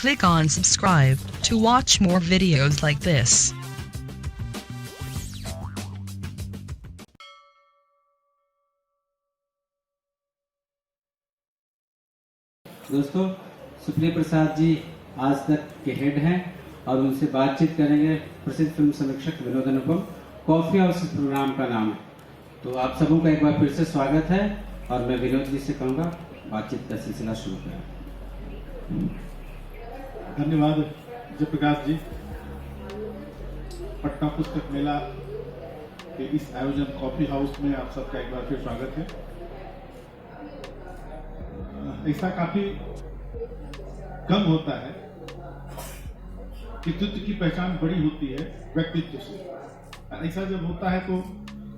Click on subscribe to watch more videos like this. दोस्तों, सुप्रिया प्रसाद जी आज तक के हेड हैं और उनसे बातचीत करेंगे। प्रसिद्ध फिल्म समीक्षक विनोद अनुपम। कॉफी हाउस प्रोग्राम का नाम है। तो आप सबों का एक बार फिर से स्वागत है और मैं विनोद जी से कहूँगा बातचीत का सिलसिला शुरू करें। धन्यवाद जयप्रकाश जी। पटना पुस्तक मेला के इस आयोजन कॉफी हाउस में आप सबका एक बार फिर स्वागत है। ऐसा काफी कम होता है कि चित्र की पहचान बड़ी होती है व्यक्तित्व से। ऐसा जब होता है तो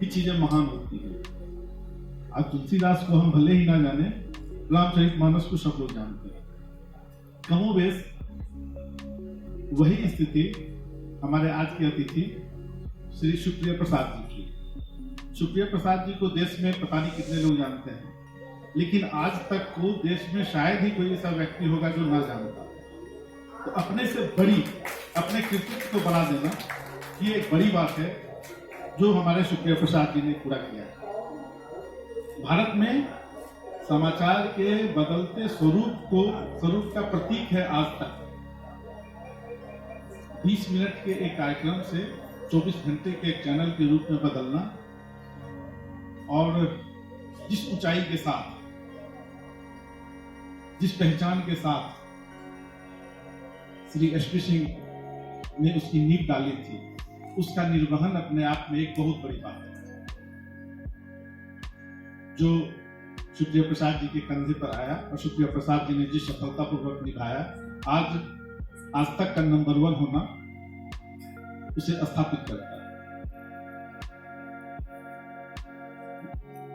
ये चीजें महान होती है। आज तुलसीदास को हम भले ही ना जाने, रामचरितमानस को सब लोग जानते हैं। कमोबेश वही स्थिति हमारे आज के अतिथि श्री सुप्रिया प्रसाद जी की। सुप्रिया प्रसाद जी को देश में पता नहीं कितने लोग जानते हैं, लेकिन आज तक को देश में शायद ही कोई ऐसा व्यक्ति होगा जो ना जानता। तो अपने से बड़ी, अपने कृतित्व को बना देना ये एक बड़ी बात है जो हमारे सुप्रिया प्रसाद जी ने पूरा किया है। भारत में समाचार के बदलते स्वरूप का प्रतीक है आज तक। 20 मिनट के एक कार्यक्रम से 24 घंटे के एक चैनल के रूप में बदलना और जिस ऊंचाई के साथ, जिस पहचान के साथ श्री एसपी सिंह ने उसकी नींव डाली थी, उसका निर्वहन अपने आप में एक बहुत बड़ी बात है। जो सुप्रिया प्रसाद जी के कंधे पर आया और सुप्रिया प्रसाद जी ने जिस सफलतापूर्वक निभाया, आज तक का नंबर 1 होना उसे स्थापित करता है।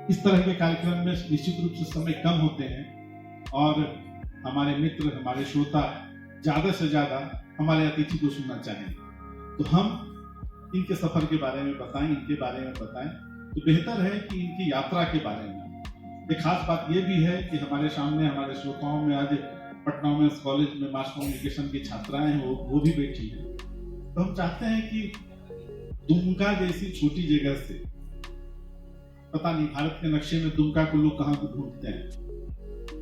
इस तरह के कार्यक्रम में निश्चित रूप से समय कम होते हैं और हमारे मित्र, हमारे श्रोता ज्यादा से ज्यादा हमारे अतिथि को सुनना चाहेंगे। तो हम इनके सफर के बारे में बताएं, इनके बारे में बताएं तो बेहतर है कि इनकी यात्रा के बारे में। एक खास बात यह भी है कि हमारे सामने हमारे श्रोताओं में आज पटना वुमेन्स कॉलेज में मास कम्युनिकेशन की छात्राएं हैं, वो भी बैठी हैं। तो हम चाहते हैं कि दुमका जैसी छोटी जगह से, पता नहीं भारत के नक्शे में दुमका को लोग कहाँ को ढूंढते हैं,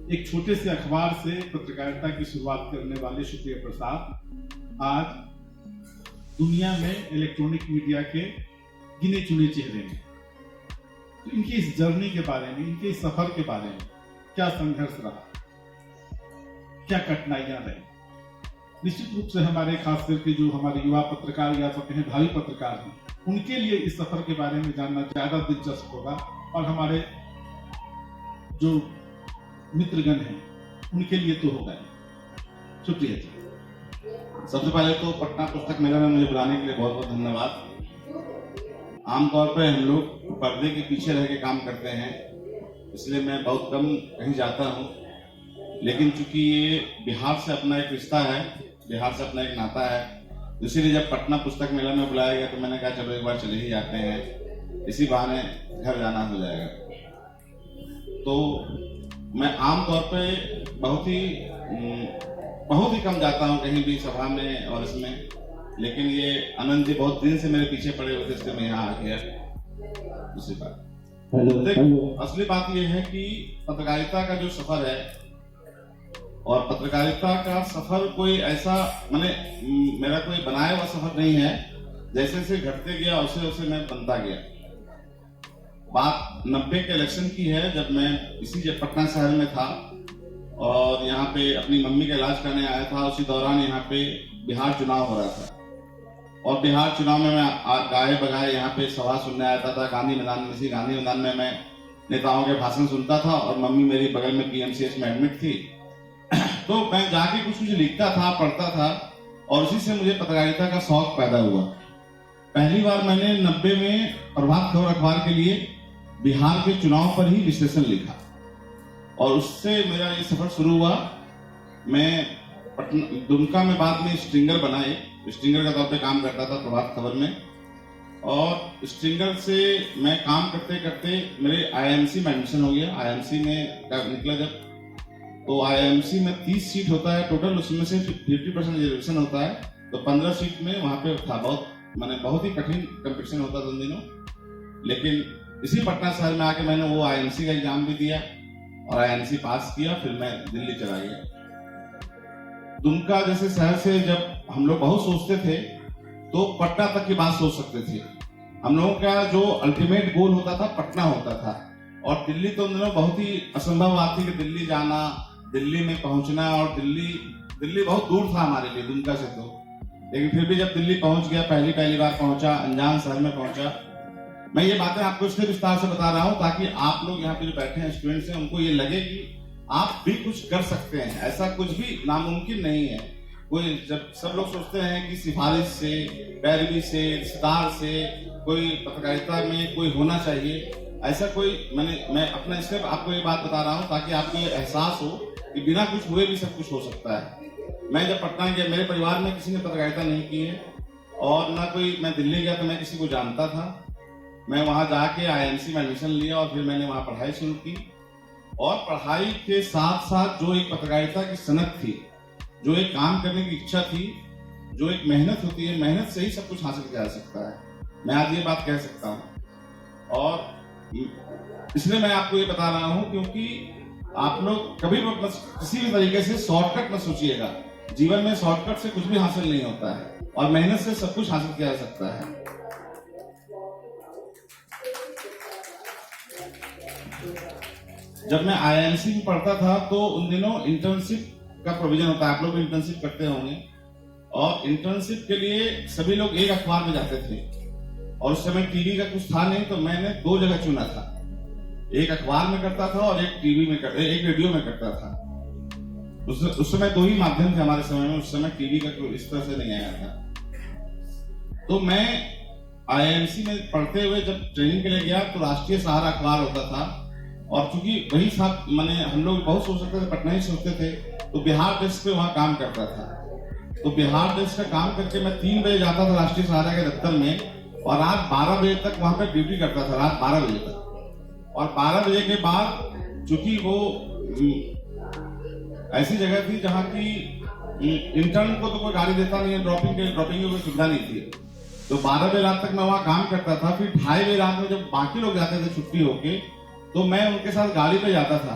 एक छोटे से अखबार से पत्रकारिता की शुरुआत करने वाले सुप्रिया प्रसाद आज दुनिया में इलेक्ट्रॉनिक मीडिया के गिने चुने चेहरे हैं। तो इनकी इस जर्नी के बारे में, इनके इस सफर के बारे में क्या संघर्ष रहा, क्या कठिनाइयां रही, निश्चित रूप से हमारे खास करके जो हमारे युवा पत्रकार या तो कहें भावी पत्रकार हैं, उनके लिए इस सफर के बारे में जानना ज्यादा दिलचस्प होगा और हमारे जो मित्रगण हैं उनके लिए तो होगा ही। शुक्रिया जी। सबसे पहले तो पटना पुस्तक मेला में मुझे बुलाने के लिए बहुत बहुत धन्यवाद। आमतौर पर हम लोग पर्दे के पीछे रह के काम करते हैं, इसलिए मैं बहुत कम कहीं जाता हूँ। लेकिन चूंकि ये बिहार से अपना एक रिश्ता है, बिहार से अपना एक नाता है, इसीलिए जब पटना पुस्तक मेला में बुलाया गया तो मैंने कहा चलो एक बार चले ही जाते हैं, इसी बहाने घर जाना हो जाएगा। तो मैं आमतौर पे बहुत ही कम जाता हूँ कहीं भी सभा में और इसमें, लेकिन ये आनंद जी बहुत दिन से मेरे पीछे पड़े हुए थे, इसलिए मैं यहाँ आ गया। दूसरी बात, असली बात ये है कि पत्रकारिता का जो सफर है, और पत्रकारिता का सफर कोई ऐसा मेरा कोई बनाया हुआ सफर नहीं है। जैसे जैसे घटते गया वैसे वैसे मैं बनता गया। बात 90 के इलेक्शन की है, जब मैं इसी पटना शहर में था और यहाँ पे अपनी मम्मी का इलाज करने आया था। उसी दौरान यहाँ पे बिहार चुनाव हो रहा था और बिहार चुनाव में मैं गाए बगाए यहाँ पे सभा सुनने आता था। गांधी मैदान में, इसी गांधी मैदान में मैं नेताओं के भाषण सुनता था और मम्मी मेरी बगल में PMCH में एडमिट थी। तो मैं जाके कुछ लिखता था, पढ़ता था और उसी से मुझे पत्रकारिता का शौक पैदा हुआ। पहली बार मैंने 90 में प्रभात खबर अखबार के लिए बिहार के चुनाव पर ही विश्लेषण लिखा और उससे मेरा ये सफर शुरू हुआ। मैं दुमका में बाद में स्ट्रिंगर बनाए, स्ट्रिंगर का तौर पे काम करता था प्रभात खबर में, और स्ट्रिंगर से मैं काम करते करते मेरे IIMC में एडमिशन हो गया। IIMC में निकला जब तो आईएमसी में 30 सीट होता है टोटल, उसमें से 50% रिजर्वेशन होता है, तो 15 सीट में वहाँ पे था। बहुत ही कठिन कंपटीशन होता था उन दिनों, लेकिन इसी पटना शहर में आके मैंने वो आईएमसी का एग्जाम भी दिया और आईएमसी पास किया। फिर मैं दिल्ली चला गया। दुमका जैसे शहर से जब हम लोग बहुत सोचते थे तो पटना तक की बात सोच सकते थे। हम लोगों का जो अल्टीमेट गोल होता था पटना होता था, और दिल्ली तो उन दिनों बहुत ही असंभव बात थी कि दिल्ली जाना, दिल्ली में पहुंचना, और दिल्ली बहुत दूर था हमारे लिए दुमका से तो। लेकिन फिर भी जब दिल्ली पहुंच गया, पहली बार पहुंचा, अनजान शहर में पहुंचा। मैं ये बातें आपको इसलिए विस्तार से बता रहा हूं ताकि आप लोग यहाँ पे जो बैठे हैं स्टूडेंट्स हैं, उनको ये लगे कि आप भी कुछ कर सकते हैं। ऐसा कुछ भी नामुमकिन नहीं है। कोई जब सब लोग सोचते हैं कि सिफारिश से, पैरवी से, रिश्तेदार से कोई पत्रकारिता में कोई होना चाहिए, ऐसा कोई मैं अपना इसलिए आपको ये बात बता रहा हूँ ताकि आपको ये एहसास हो कि बिना कुछ हुए भी सब कुछ हो सकता है। मैं जब पटना गया, मेरे परिवार में किसी ने पत्रकारिता नहीं की है, और ना कोई, मैं दिल्ली गया तो मैं किसी को जानता था। मैं वहां जाके आईएमसी में एडमिशन लिया और फिर मैंने वहां पढ़ाई शुरू की, और पढ़ाई के साथ साथ जो एक पत्रकारिता की सनक थी, जो एक काम करने की इच्छा थी, जो एक मेहनत होती है, मेहनत से ही सब कुछ हासिल किया जा सकता है। मैं आज ये बात कह सकता हूँ, और इसलिए मैं आपको ये बता रहा हूँ क्योंकि आप लोग कभी भी किसी भी तरीके से शॉर्टकट मत सोचिएगा। जीवन में शॉर्टकट से कुछ भी हासिल नहीं होता है, और मेहनत से सब कुछ हासिल किया जा सकता है। जब मैं आईएमसी में पढ़ता था तो उन दिनों इंटर्नशिप का प्रोविजन होता है, आप लोग भी इंटर्नशिप करते होंगे, और इंटर्नशिप के लिए सभी लोग एक अखबार में जाते थे, और उस समय टीवी का कुछ था नहीं, तो मैंने 2 जगह चुना था। एक अखबार में करता था और एक एक रेडियो में करता था। उस समय 2 ही माध्यम थे हमारे समय में। उस समय टीवी का कोई इस तरह से नहीं आया था। तो मैं आईएमसी में पढ़ते हुए जब ट्रेनिंग के लिए गया तो राष्ट्रीय सहारा अखबार होता था, और चूंकि वही साथ हम लोग बहुत सोच सकते थे, पटना ही सोचते थे, तो बिहार डेस्क पे वहां काम करता था। तो बिहार डेस्क का काम करके मैं 3 बजे जाता था राष्ट्रीय सहारा के दफ्तर में, और रात 12 बजे तक वहां पर ड्यूटी करता था, रात 12 बजे तक। और 12 बजे के बाद चूंकि वो ऐसी जगह थी जहां की इंटर्न को तो कोई गाड़ी देता नहीं है, ड्रॉपिंग की कोई सुविधा नहीं थी, तो 12 बजे रात तक मैं वहां काम करता था। फिर 2:30 बजे रात में जब बाकी लोग जाते थे छुट्टी होके, तो मैं उनके साथ गाड़ी पे जाता था,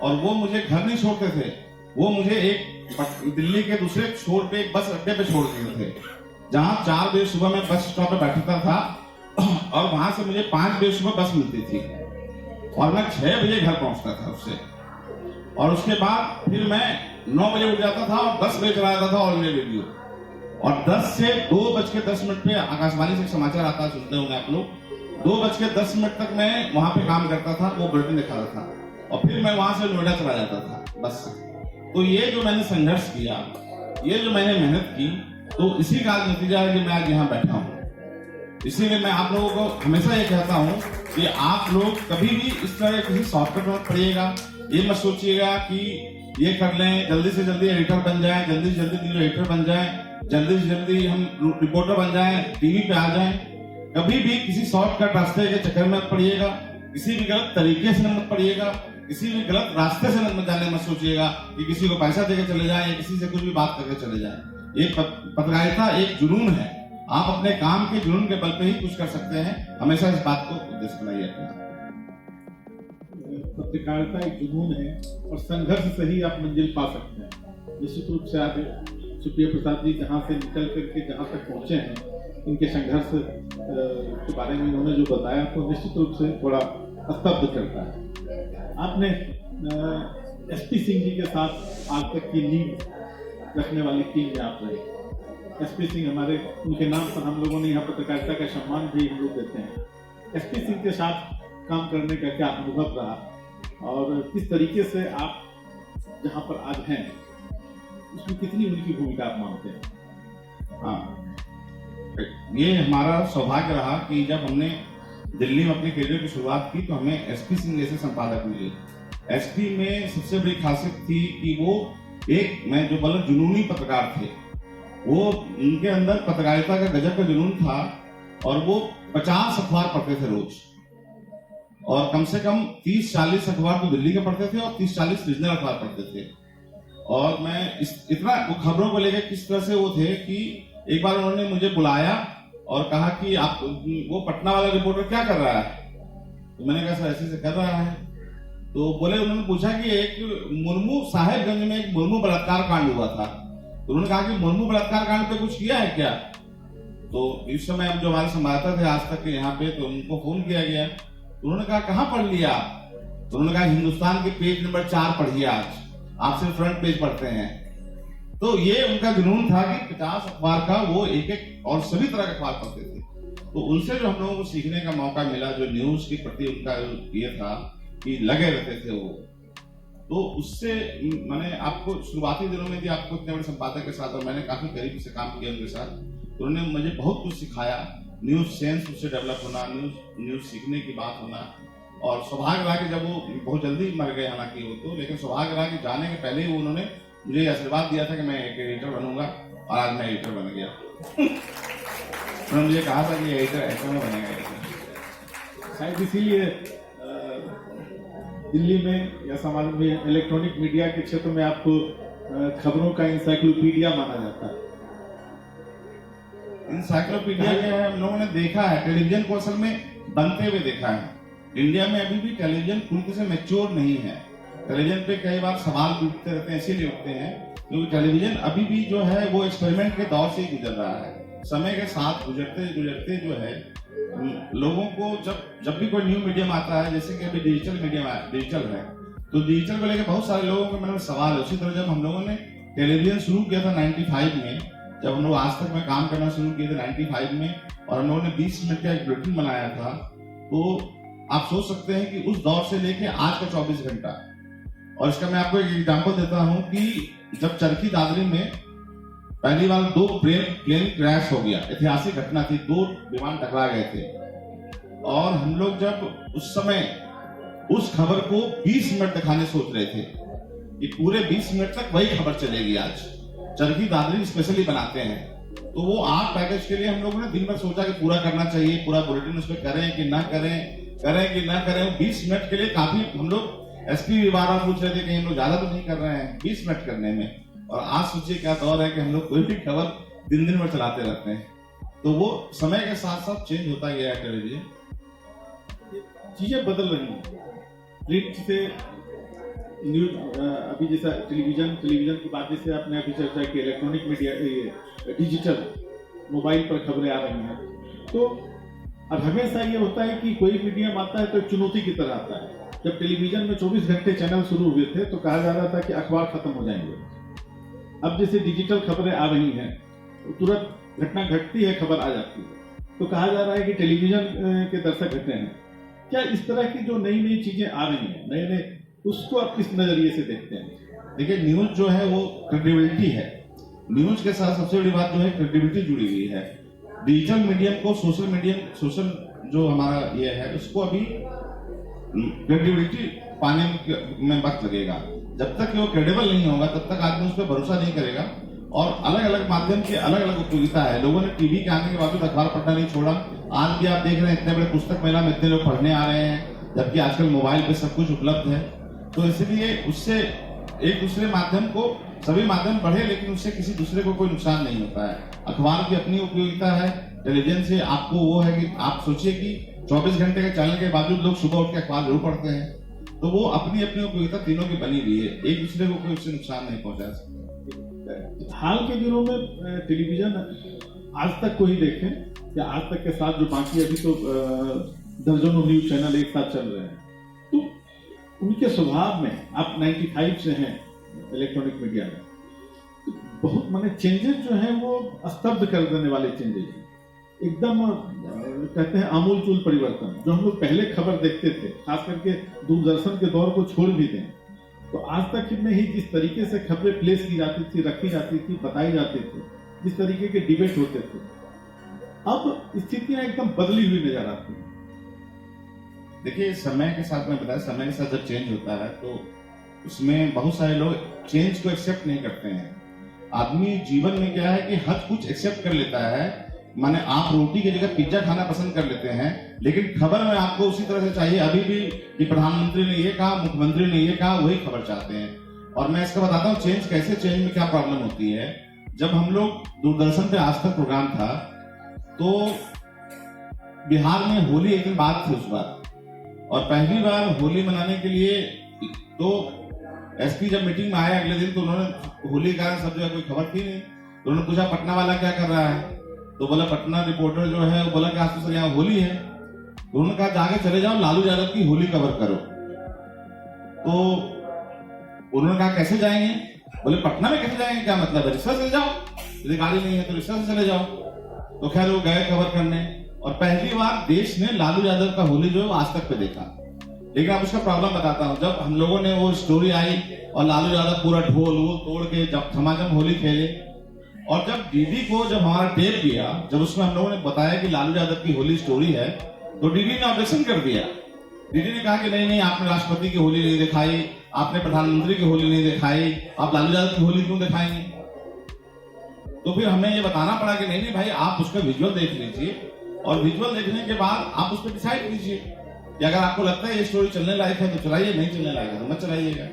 और वो मुझे घर नहीं छोड़ते थे, वो मुझे एक दिल्ली के दूसरे छोर पे एक बस अड्डे पे छोड़ देते थे, जहां 4 बजे सुबह मैं बस स्टॉप पे बैठता था, और वहां से मुझे 5 बजे सुबह बस मिलती थी, और मैं 6 बजे घर पहुंचता था उससे। और उसके बाद फिर मैं 9 बजे उठ जाता था और 10 बजे चला जाता था ऑल इंडिया रेडियो, और 10 से 2:10 पे आकाशवाणी से समाचार आता, सुनते होंगे आप लोग। 2:10 तक मैं वहां पे काम करता था, वो बुलेटिन दिखाता था, और फिर मैं वहां से नोएडा चला जाता था बस से। तो ये जो मैंने संघर्ष किया, ये जो मैंने मेहनत की, तो इसी का नतीजा है कि मैं आज यहाँ बैठा हूँ। इसीलिए मैं आप लोगों को हमेशा ये कहता हूँ कि आप लोग कभी भी इस तरह किसी शॉर्टकट में पड़िएगा। ये मत सोचिएगा कि ये कर लें, जल्दी से जल्दी एडिटर बन जाए, जल्दी से जल्दी एडिटर बन जाए, जल्दी से जल्दी हम रिपोर्टर बन जाए, टीवी पे आ जाए। कभी भी किसी शॉर्टकट रास्ते के चक्कर में मत पड़िएगा, किसी भी गलत तरीके से मत पड़िएगा, किसी भी गलत रास्ते से मत जाने मत सोचिएगा कि किसी को पैसा देकर चले जाए या किसी से कुछ भी बात करके चले जाए। ये पत्रकारिता एक जुनून है, आप अपने काम के जुनून के बल पे ही कुछ कर सकते हैं। हमेशा इस बात को उद्देश्य बनाइए अपना। पत्रकारिता एक जुनून है, और संघर्ष से ही आप मंजिल पा सकते हैं। निश्चित रूप से आज सुप्रिया प्रसाद जी जहाँ से निकल करके जहाँ तक पहुँचे हैं, इनके संघर्ष के बारे में इन्होंने जो बताया, तो निश्चित रूप से थोड़ा स्तब्ध करता है। आपने एसपी सिंह जी के साथ आज तक की नींव रखने वाली टीम में आप रहे। एसपी सिंह हमारे, उनके नाम पर हम लोगों ने यहाँ पत्रकारिता का सम्मान भी हम लोग देते हैं। एसपी सिंह के साथ काम करने का क्या अनुभव रहा, और किस तरीके से आप जहाँ पर आज हैं उसमें कितनी उनकी भूमिका आप मानते हैं? हाँ, ये हमारा सौभाग्य रहा कि जब हमने दिल्ली में अपने करियर की शुरुआत की तो हमें एसपी सिंह जैसे संपादक मिले। एसपी में सबसे बड़ी खासियत थी कि वो एक, मैं जो बोला, जुनूनी पत्रकार थे। वो, उनके अंदर पत्रकारिता का गजब का जुनून था, और वो 50 अखबार पढ़ते थे रोज, और कम से कम 30-40 अखबार तो दिल्ली के पढ़ते थे और 30-40 रीजनल अखबार पढ़ते थे। और मैं इतना वो खबरों को लेकर किस तरह से वो थे कि एक बार उन्होंने मुझे बुलाया और कहा कि आप वो पटना वाला रिपोर्टर क्या कर रहा है, तो मैंने कहा सर ऐसे कर रहा है। तो बोले, उन्होंने पूछा कि एक मुर्मू साहेबगंज में एक मुर्मू बलात्कार कांड हुआ था, तो उन्होंने कहा कि मुर्मू बलात्कार कांड पे कुछ किया है क्या। तो इस समय हम जो हमारे संवाददाता थे आज तक के यहाँ पे, तो उनको फोन किया गया, तो उन्होंने कहा कहाँ पढ़ लिया, तो उन्होंने कहा हिंदुस्तान के पेज नंबर 4 पढ़िए, आज आप सिर्फ फ्रंट पेज पढ़ते हैं। तो ये उनका जुनून था कि 50 अखबार का वो एक और सभी तरह के अखबार पढ़ते थे। तो उनसे जो हम लोगों को सीखने का मौका मिला, जो न्यूज के प्रति उनका ये था कि लगे रहते थे वो, तो उससे मैंने आपको शुरुआती दिनों में भी आपको इतने बड़े संपादक के साथ, और मैंने काफी करीब से काम किया उनके साथ, तो उन्होंने मुझे बहुत कुछ सिखाया। न्यूज सेंस उससे डेवलप होना, न्यूज सीखने की बात होना। और सौभाग्य रहा कि जब वो बहुत जल्दी मर गए हालांकि वो तो, लेकिन सौभाग्य रहा कि जाने के पहले ही उन्होंने मुझे आशीर्वाद दिया था कि मैं एक एडिटर बनूंगा, और आज मैं एडिटर बन गया। उन्होंने मुझे कहा था कि एडिटर ऐसा में बनेगा। शायद इसीलिए दिल्ली में या समाज में इलेक्ट्रॉनिक मीडिया के क्षेत्र में आपको खबरों का इंसाइक्लोपीडिया माना जाता है। इंसाइक्लोपीडिया क्या है, हम लोगों ने देखा है, टेलीविजन को असल में बनते हुए देखा है। इंडिया में अभी भी टेलीविजन पूरी से मैच्योर नहीं है। टेलीविजन पे कई बार सवाल उठते रहते हैं, इसीलिए उठते हैं क्योंकि टेलीविजन अभी भी जो है वो एक्सपेरिमेंट के दौर से ही गुजर रहा है। समय के साथ गुजरते गुजरते जो है लोगों को जब भी कोई न्यू मीडियम आता है, जैसे कि अभी डिजिटल है, तो डिजिटल को लेकर बहुत सारे लोगों के मन में सवाल है। उसी तरह जब हम लोगों ने टेलीविजन शुरू किया था 95 में, जब हम लोग आज तक में काम करना शुरू किए थे 95 में, और हम लोगों ने 20 मिनट का एक बुलेटिन बनाया था, तो आप सोच सकते हैं कि उस दौर से लेके आज का 24 घंटा। और इसका मैं आपको एक एग्जांपल देता हूं कि जब चरखी दादरी में पहली बार 2 प्लेन क्रैश हो गया, ऐतिहासिक घटना थी, 2 विमान टकरा गए थे, और हम लोग जब उस समय उस खबर को 20 मिनट दिखाने सोच रहे थे कि पूरे 20 मिनट तक वही खबर चलेगी। आज चरखी दादरी स्पेशली बनाते हैं, तो वो 8 पैकेज के लिए हम लोगों ने दिन भर सोचा कि पूरा करना चाहिए, पूरा बुलेटिन उस पर करें कि ना करें कि ना करें। 20 मिनट के लिए काफी हम लोग एसपी बार बार पूछ रहे थे कि हम लोग ज्यादा तो नहीं कर रहे हैं 20 मिनट करने में। और आज सोचिए क्या दौर है कि हम लोग कोई भी खबर दिन भर चलाते रहते हैं। तो वो समय के साथ साथ चेंज होता गया है टेलीविजन, चीजें बदल रही हैं। प्रिंट से न्यूज, अभी जैसा टेलीविजन की बात जैसे आपने अभी चर्चा की, इलेक्ट्रॉनिक मीडिया, डिजिटल मोबाइल पर खबरें आ रही हैं। तो अब हमेशा ये होता है कि कोई मीडियम आता है तो चुनौती की तरह आता है। जब टेलीविजन में 24 घंटे चैनल शुरू हुए थे तो कहा जा रहा था कि अखबार खत्म हो जाएंगे। अब जैसे डिजिटल खबरें आ रही हैं, तो तुरंत घटना घटती है, खबर आ जाती है, तो कहा जा रहा है कि टेलीविजन के दर्शक घटे हैं। क्या इस तरह की जो नई नई चीजें आ रही हैं, नए उसको आप किस नजरिए से देखते हैं? देखिए, न्यूज जो है वो क्रेडिबिलिटी है। न्यूज के साथ सबसे बड़ी बात जो है क्रेडिबिलिटी जुड़ी हुई है। डिजिटल मीडियम को सोशल जो हमारा ये है, उसको अभी क्रेडिबिलिटी पाने में वक्त लगेगा। जब तक वो क्रेडिबल नहीं होगा तब तक आदमी उस पर भरोसा नहीं करेगा। और अलग अलग माध्यम की अलग अलग उपयोगिता है। लोगों ने टीवी के आने के बावजूद अखबार पढ़ना नहीं छोड़ा। आज भी आप देख रहे हैं इतने बड़े पुस्तक मेला में इतने लोग पढ़ने आ रहे हैं, जबकि आजकल मोबाइल पे सब कुछ उपलब्ध है। तो इसलिए उससे एक दूसरे माध्यम को, सभी माध्यम बढ़े लेकिन उससे किसी दूसरे को कोई नुकसान नहीं होता है। अखबार की अपनी उपयोगिता है। टेलीविजन से आपको वो है कि आप सोचिए कि 24 घंटे के चलने के बावजूद लोग सुबह उठ के अखबार जरूर पढ़ते हैं। तो वो अपनी अपनी उपयोगिता तीनों की बनी हुई है, एक दूसरे को कोई उससे नुकसान नहीं पहुंचा सकता। हाल के दिनों में टेलीविजन आज तक को ही देखें या आज तक के साथ जो बाकी अभी तो दर्जनों न्यूज चैनल एक साथ चल रहे हैं, तो उनके स्वभाव में, आप 95 से हैं इलेक्ट्रॉनिक मीडिया में, तो बहुत माने चेंजेस जो हैं वो स्तब्ध कर देने वाले चेंजेस हैं। एकदम कहते हैं आमूल चूल परिवर्तन। जो हम लोग पहले खबर देखते थे, खास करके दूरदर्शन के दौर को छोड़ भी दें, तो आज तक में ही जिस तरीके से खबरें प्लेस की जाती थी, रखी जाती थी, बताई जाती थी, जिस तरीके के डिबेट होते थे, अब स्थितियां एकदम बदली हुई नजर आती हैं। देखिए, समय के साथ में बताया, समय के साथ जब चेंज होता है तो उसमें बहुत सारे लोग चेंज को एक्सेप्ट नहीं करते हैं। आदमी जीवन में क्या है कि हर कुछ एक्सेप्ट कर लेता है, माने आप रोटी की जगह पिज्जा खाना पसंद कर लेते हैं, लेकिन खबर में आपको उसी तरह से चाहिए अभी भी कि प्रधानमंत्री ने ये कहा, मुख्यमंत्री ने ये कहा, वही खबर चाहते हैं। और मैं इसका बताता हूँ चेंज कैसे, चेंज में क्या प्रॉब्लम होती है। जब हम लोग दूरदर्शन पे आज तक प्रोग्राम था तो बिहार में होली एक दिन बाद थी उस बार, और पहली बार होली मनाने के लिए तो एसपी जब मीटिंग में आया अगले दिन तो उन्होंने होली का सब जगह कोई खबर थी नहीं, तो उन्होंने पूछा पटना वाला क्या कर रहा है, तो बोला पटना रिपोर्टर जो है वो बोला कि आज तो सर यहाँ होली है। तो उन्होंने कहा जाके चले जाओ लालू यादव की होली कवर करो। तो उन्होंने कहा कैसे जाएंगे, बोले पटना में कैसे जाएंगे, क्या मतलब है, रिक्शा से जाओ, यदि गाड़ी नहीं है तो रिक्शा से चले जाओ। तो खैर वो गए कवर करने, और पहली बार देश ने लालू यादव का होली जो है आज तक पे देखा। लेकिन अब उसका प्रॉब्लम बताता हूँ, जब हम लोगों ने वो स्टोरी आई और लालू यादव पूरा ढोल वो तोड़ के जब झमाझम होली खेले, और जब डीडी को जब हमारा टेप दिया, जब उसमें हम लोगों ने बताया कि लालू यादव की होली स्टोरी है, तो डीडी ने ऑब्जेक्शन कर दिया। डीडी ने कहा कि नहीं नहीं, आपने राष्ट्रपति की होली नहीं दिखाई, आपने प्रधानमंत्री की होली नहीं दिखाई, आप लालू यादव की होली क्यों दिखाएंगे। तो फिर हमें ये बताना पड़ा कि नहीं नहीं भाई, आप उसका विजुअल देख लीजिए, और विजुअल देखने के बाद आप उस पर डिसाइड कीजिए कि अगर आपको लगता है ये स्टोरी चलने लायक है तो चलाइए, नहीं चलने लायक है तो मत चलाइएगा।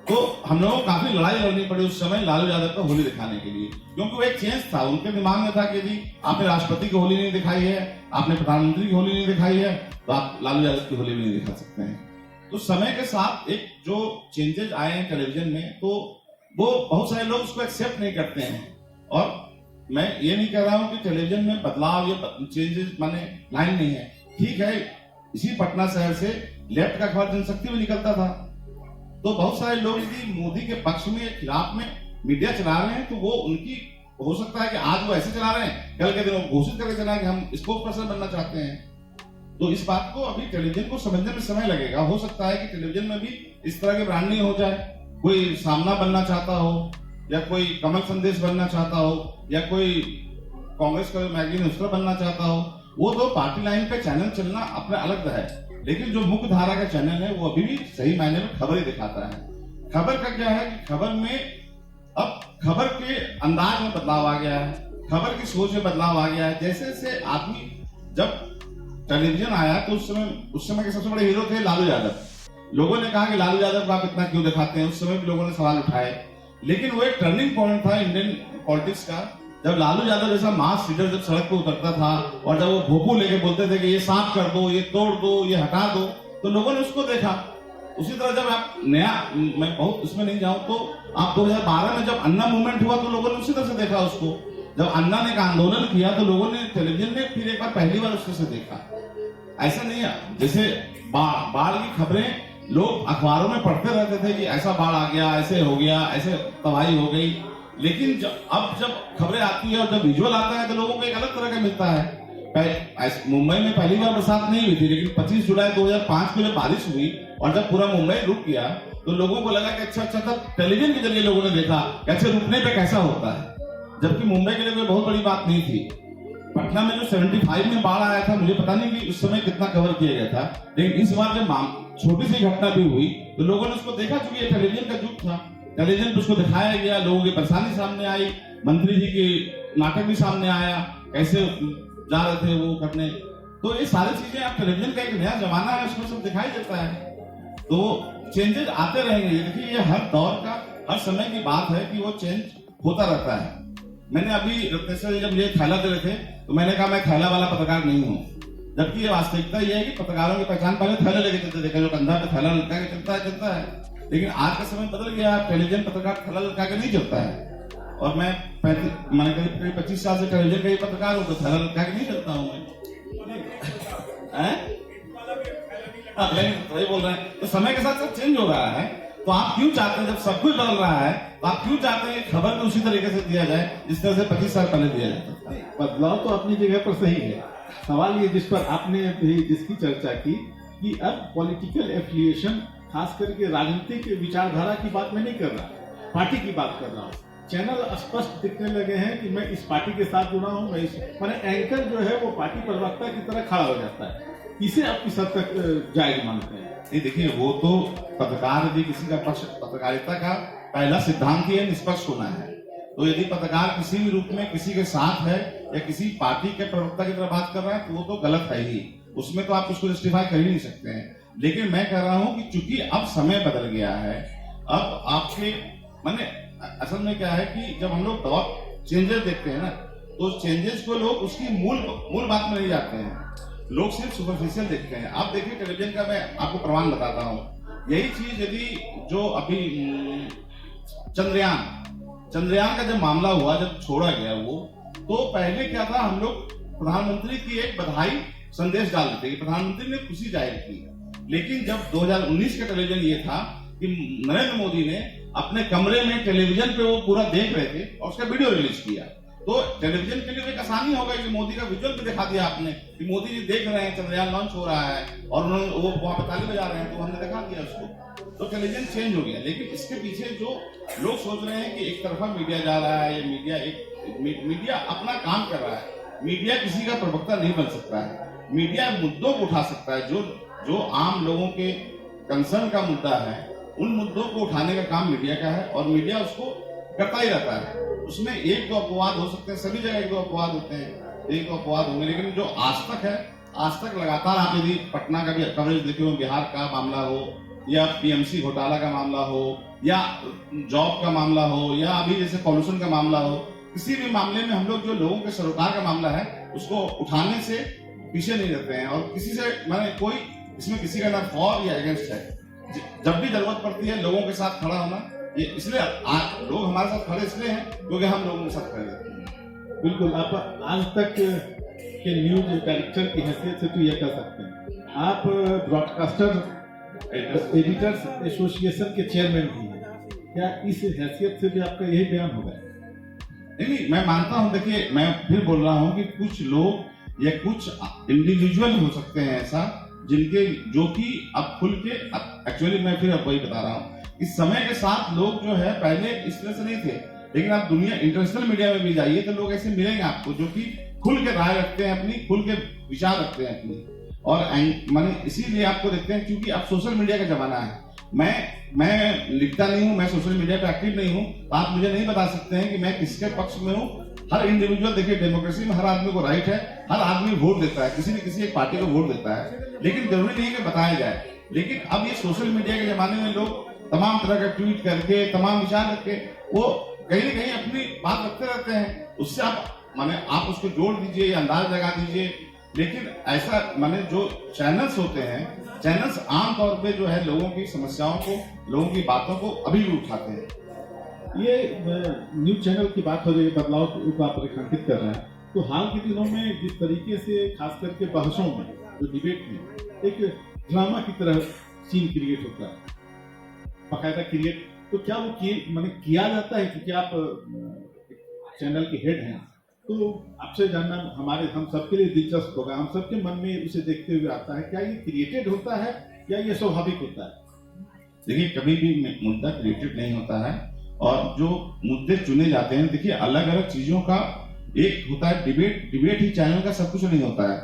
तो हम लोगों को काफी लड़ाई लड़नी पड़ी उस समय लालू यादव का होली दिखाने के लिए, क्योंकि वो एक चेंज था उनके दिमाग में था कि जी आपने राष्ट्रपति की होली नहीं दिखाई है, आपने प्रधानमंत्री की होली नहीं दिखाई है, तो आप लालू यादव की होली भी नहीं दिखा सकते हैं। तो समय के साथ एक जो चेंजेस आए हैं टेलीविजन में, तो वो बहुत सारे लोग उसको एक्सेप्ट नहीं करते हैं। और मैं ये नहीं कह रहा हूं कि टेलीविजन में बदलाव ये चेंजेस माने लाइन नहीं है, ठीक है। इसी पटना शहर से लेफ्ट का अखबार जनशक्ति में निकलता था, तो बहुत सारे लोग यदि मोदी के पक्ष में खिलाफ में मीडिया चला रहे हैं तो वो उनकी हो सकता है कि आज वो ऐसे चला रहे हैं, कल के दिन वो घोषित करके चला कि हम स्पोक्स पर्सन बनना चाहते हैं। तो इस बात को अभी टेलीविजन को समझने में समय लगेगा। हो सकता है कि टेलीविजन में भी इस तरह की ब्रांडिंग हो जाए, कोई सामना बनना चाहता हो, या कोई कमल संदेश बनना चाहता हो, या कोई कांग्रेस का मैगजीन उस तरह बनना चाहता हो, वो तो पार्टी लाइन पे चैनल चलना अपना अलग है। लेकिन जो मुख्य धारा का चैनल है वो अभी भी सही मायने में खबर ही दिखाता है। खबर का क्या है कि खबर में अब खबर के अंदाज में बदलाव आ गया है, खबर की सोच में बदलाव आ गया है। जैसे जैसे आदमी, जब टेलीविजन आया तो उस समय के सबसे बड़े हीरो थे लालू यादव। लोगों ने कहा कि लालू यादव को आप इतना क्यों दिखाते हैं, उस समय भी लोगों ने सवाल उठाए। लेकिन वो एक टर्निंग पॉइंट था इंडियन पॉलिटिक्स का, जब लालू यादव जैसा मास लीडर जब सड़क पर उतरता था और जब वो भोपू लेके बोलते थे कि ये साफ कर दो, ये तोड़ दो, ये हटा दो, तो लोगों ने उसको देखा। उसी तरह जब आप नया, मैं बहुत उसमें नहीं जाऊं, तो आप 2012 में जब अन्ना मूवमेंट हुआ तो लोगों ने उसी तरह से देखा उसको। जब अन्ना ने एक आंदोलन किया तो लोगों ने टेलीविजन में फिर एक बार पहली बार उसको से देखा। ऐसा नहीं है जैसे बाढ़ की खबरें लोग अखबारों में पढ़ते रहते थे कि ऐसा बाढ़ आ गया, ऐसे हो गया, ऐसे तबाही हो गई। लेकिन अब जब खबरें आती है और जब विजुअल आता है तो लोगों को एक अलग तरह का मिलता है। मुंबई में पहली बार बरसात नहीं हुई थी, लेकिन 25 जुलाई 2005 को जब बारिश हुई और जब पूरा मुंबई रुक गया तो लोगों को लगा कि अच्छा, तब टेलीविजन के जरिए लोगों ने देखा कि अच्छा रुकने पे कैसा होता है, जबकि मुंबई के लिए कोई बहुत बड़ी बात नहीं थी। पटना में जो 75 में बाढ़ आया था, मुझे पता नहीं कि उस समय कितना कवर किया गया था, लेकिन इस बार जब छोटी सी घटना भी हुई तो लोगों ने उसको देखा, क्योंकि ये टेलीविजन का युग था। टेलीविजन पर उसको दिखाया गया, लोगों की परेशानी सामने आई, मंत्री जी के नाटक भी सामने आया, कैसे जा रहे थे वो करने। तो ये सारी चीजें आप टेलीविजन का एक नया जमाना है, उसमें सब दिखाई देता है। तो चेंजेस आते रहेंगे। देखिए ये हर दौर का, हर समय की बात है कि वो चेंज होता रहता है। मैंने अभी रत्नेश्वर जब मुझे थैला दे रहे थे तो मैंने कहा मैं थैला वाला पत्रकार नहीं हूँ, जबकि ये वास्तविकता ये है कि पत्रकारों की पहचान पहले थैला लेके चलते थे, जो कंधा पे थैला लटका के चलता है। लेकिन आज का समय बदल गया, टेलीविजन पत्रकार थैला लटका के नहीं चलता है। और मैं मैंने करीब 25 साल से टेलीविजन का ही पत्रकार हूँ, तो थैला लटका के नहीं चलता हूँ मैं। वही बोल रहे हैं। तो समय के साथ सब चेंज हो रहा है, तो आप क्यों चाहते हैं, जब सब कुछ बदल रहा है तो आप क्यों चाहते हैं खबर को उसी तरीके से दिया जाए जिस तरह से 25 साल पहले दिया जाता था? बदलाव तो अपनी जगह पर सही है। सवाल ये जिस पर आपने भी जिसकी चर्चा की कि अब पॉलिटिकल एफिलिएशन, खास करके राजनीतिक विचारधारा की बात मैं नहीं कर रहा, पार्टी की बात कर रहा हूँ। चैनल स्पष्ट दिखने लगे हैं कि मैं इस पार्टी के साथ जुड़ा हूँ, मैंने एंकर जो है वो पार्टी प्रवक्ता की तरह खड़ा हो जाता है। इसे आप किस हद तक जायज मानते हैं? नहीं देखिए, वो तो पत्रकार यदि किसी का पक्ष, पत्रकारिता का पहला सिद्धांत ही है निष्पक्ष होना है। तो यदि पत्रकार किसी भी रूप में किसी के साथ है, या किसी पार्टी के प्रवक्ता की तरह बात कर रहा है तो वो तो गलत है ही, उसमें तो आप उसको जस्टिफाई कर ही नहीं सकते हैं। लेकिन मैं कह रहा हूं कि चूंकि अब समय बदल गया है, अब आपके माने असल में क्या है कि जब हम लोग चेंजेस देखते हैं ना, तो चेंजेस को लोग उसकी मूल बात में नहीं जाते हैं, लोग सिर्फ सुपरफिशियल देखते हैं। आप देखिए टेलीविजन का मैं आपको प्रमाण बताता हूँ, यही चीज यदि जो अभी चंद्रयान का जब मामला हुआ, जब छोड़ा गया वो, तो पहले क्या था, हम लोग प्रधानमंत्री की एक बधाई संदेश डाल देते कि प्रधानमंत्री ने खुशी जाहिर की। लेकिन जब 2019 का टेलीविजन ये था कि नरेंद्र मोदी ने अपने कमरे में टेलीविजन पे वो पूरा देख रहे थे और उसका वीडियो रिलीज किया, तो टेलीविजन के लिए एक आसानी होगा कि मोदी का विजुअल भी दिखा दिया आपने कि मोदी जी देख रहे हैं, चंद्रयान लॉन्च हो रहा है और उन्होंने वो वहां पर ताली बजा रहे हैं, तो हमने दिखा दिया उसको, तो टेलीविजन चेंज हो गया। लेकिन इसके पीछे जो लोग सोच रहे हैं कि एक तरफा मीडिया जा रहा है, ये मीडिया अपना काम कर रहा है, मीडिया किसी का प्रवक्ता नहीं बन सकता है, मीडिया मुद्दों को उठा सकता है, जो आम लोगों के कंसर्न का मुद्दा है, उन मुद्दों को उठाने का काम मीडिया का है और मीडिया उसको करता ही रहता है। उसमें एक दो अपवाद हो सकते हैं, सभी जगह एक दो अपवाद होते हैं, एक दो अपवाद होंगे, लेकिन जो आज तक है, आज तक लगातार आप यदि पटना का भी कवरेज देखे हो, बिहार का मामला हो या पीएमसी घोटाला का मामला हो या जॉब का मामला हो या अभी जैसे पॉल्यूशन का मामला हो, किसी भी मामले में हम लोग जो लोगों के सरोकार का मामला है उसको उठाने से पीछे नहीं रहते हैं और किसी से माने कोई इसमें किसी का ना फॉर या अगेंस्ट है। जब भी जरूरत पड़ती है लोगों के साथ खड़ा होना, ये इसलिए लोग हमारे साथ खड़े इसलिए हैं क्योंकि हम लोगों के साथ खड़े रहते हैं। बिल्कुल, आप आज तक के न्यूज डायरेक्टर की हैसियत से तो ये कह सकते हैं, आप ब्रॉडकास्टर एडिटर्स एसोसिएशन के चेयरमैन भी हैं, क्या इस हैसियत से भी आपका यही बयान होगा? नहीं, मैं मानता हूं, देखिए मैं फिर बोल रहा हूं कि कुछ लोग या कुछ इंडिविजुअल हो सकते हैं ऐसा जिनके जो कि अब खुल के एक्चुअली मैं फिर अब वही बता रहा हूं कि समय के साथ लोग जो है पहले इस तरह से नहीं थे, लेकिन आप दुनिया इंटरनेशनल मीडिया में भी जाइए तो लोग ऐसे मिलेंगे आपको जो कि खुल के राय रखते हैं, अपनी खुल के विचार रखते हैं अपनी, और माने इसीलिए आपको देखते हैं क्योंकि अब सोशल मीडिया का जमाना है। मैं लिखता नहीं हूं, मैं सोशल मीडिया पे एक्टिव नहीं हूं, तो आप मुझे नहीं बता सकते हैं कि मैं किसके पक्ष में हूं। हर इंडिविजुअल, देखिए डेमोक्रेसी में हर आदमी को राइट है, हर आदमी वोट देता है, किसी न किसी एक पार्टी को वोट देता है, लेकिन जरूरी नहीं है कि बताया जाए। लेकिन अब ये सोशल मीडिया के जमाने में लोग तमाम तरह का ट्वीट करके, तमाम विचार रख के वो कहीं न कहीं अपनी बात रखते रहते हैं, उससे आप उसको जोड़ दीजिए या अंदाज लगा दीजिए। लेकिन ऐसा जो चैनल्स होते हैं, चैनल्स आमतौर पे जो है लोगों की समस्याओं को, लोगों की बातों को अभी भी उठाते हैं। ये न्यूज चैनल की बात हो रही है, बदलाव को आप रेखांकित कर रहे हैं, तो हाल के दिनों में जिस तरीके से खास करके बहसों में, जो डिबेट में एक ड्रामा की तरह सीन क्रिएट होता है, बाकायदा क्रिएट, तो क्या वो किया जाता है? क्योंकि आप चैनल के हेड हैं, तो आपसे जानना हम सबके लिए दिलचस्प होगा, हम सबके मन में उसे देखते हुए आता है, क्या ये क्रिएटेड होता है या ये स्वाभाविक होता है? देखिए, कभी भी मुद्दा क्रिएटेड नहीं होता है और जो मुद्दे चुने जाते हैं, देखिए अलग अलग चीजों का एक होता है डिबेट ही चैनल का सब कुछ नहीं होता है।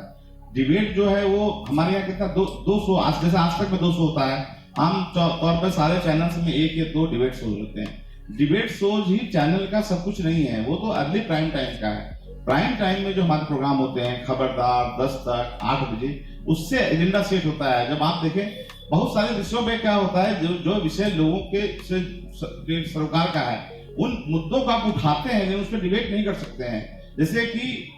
डिबेट जो है वो हमारे यहाँ कितना 200 जैसे आज तक में 200 होता है, आम तौर पर सारे चैनल्स में 1 या 2 डिबेट शोज होते हैं। डिबेट शोज ही चैनल का सब कुछ नहीं है, वो तो अर्ली प्राइम टाइम का है। प्राइम टाइम में जो हमारे प्रोग्राम होते हैं, खबरदार, 10 तक, 8 बजे, उससे एजेंडा सेट होता है। जब आप देखें बहुत सारे विषयों में क्या होता है, जो विषय लोगों के सरोकार का है, उन मुद्दों को आप उठाते हैं, लेकिन उस पर डिबेट नहीं कर सकते हैं। जैसे कि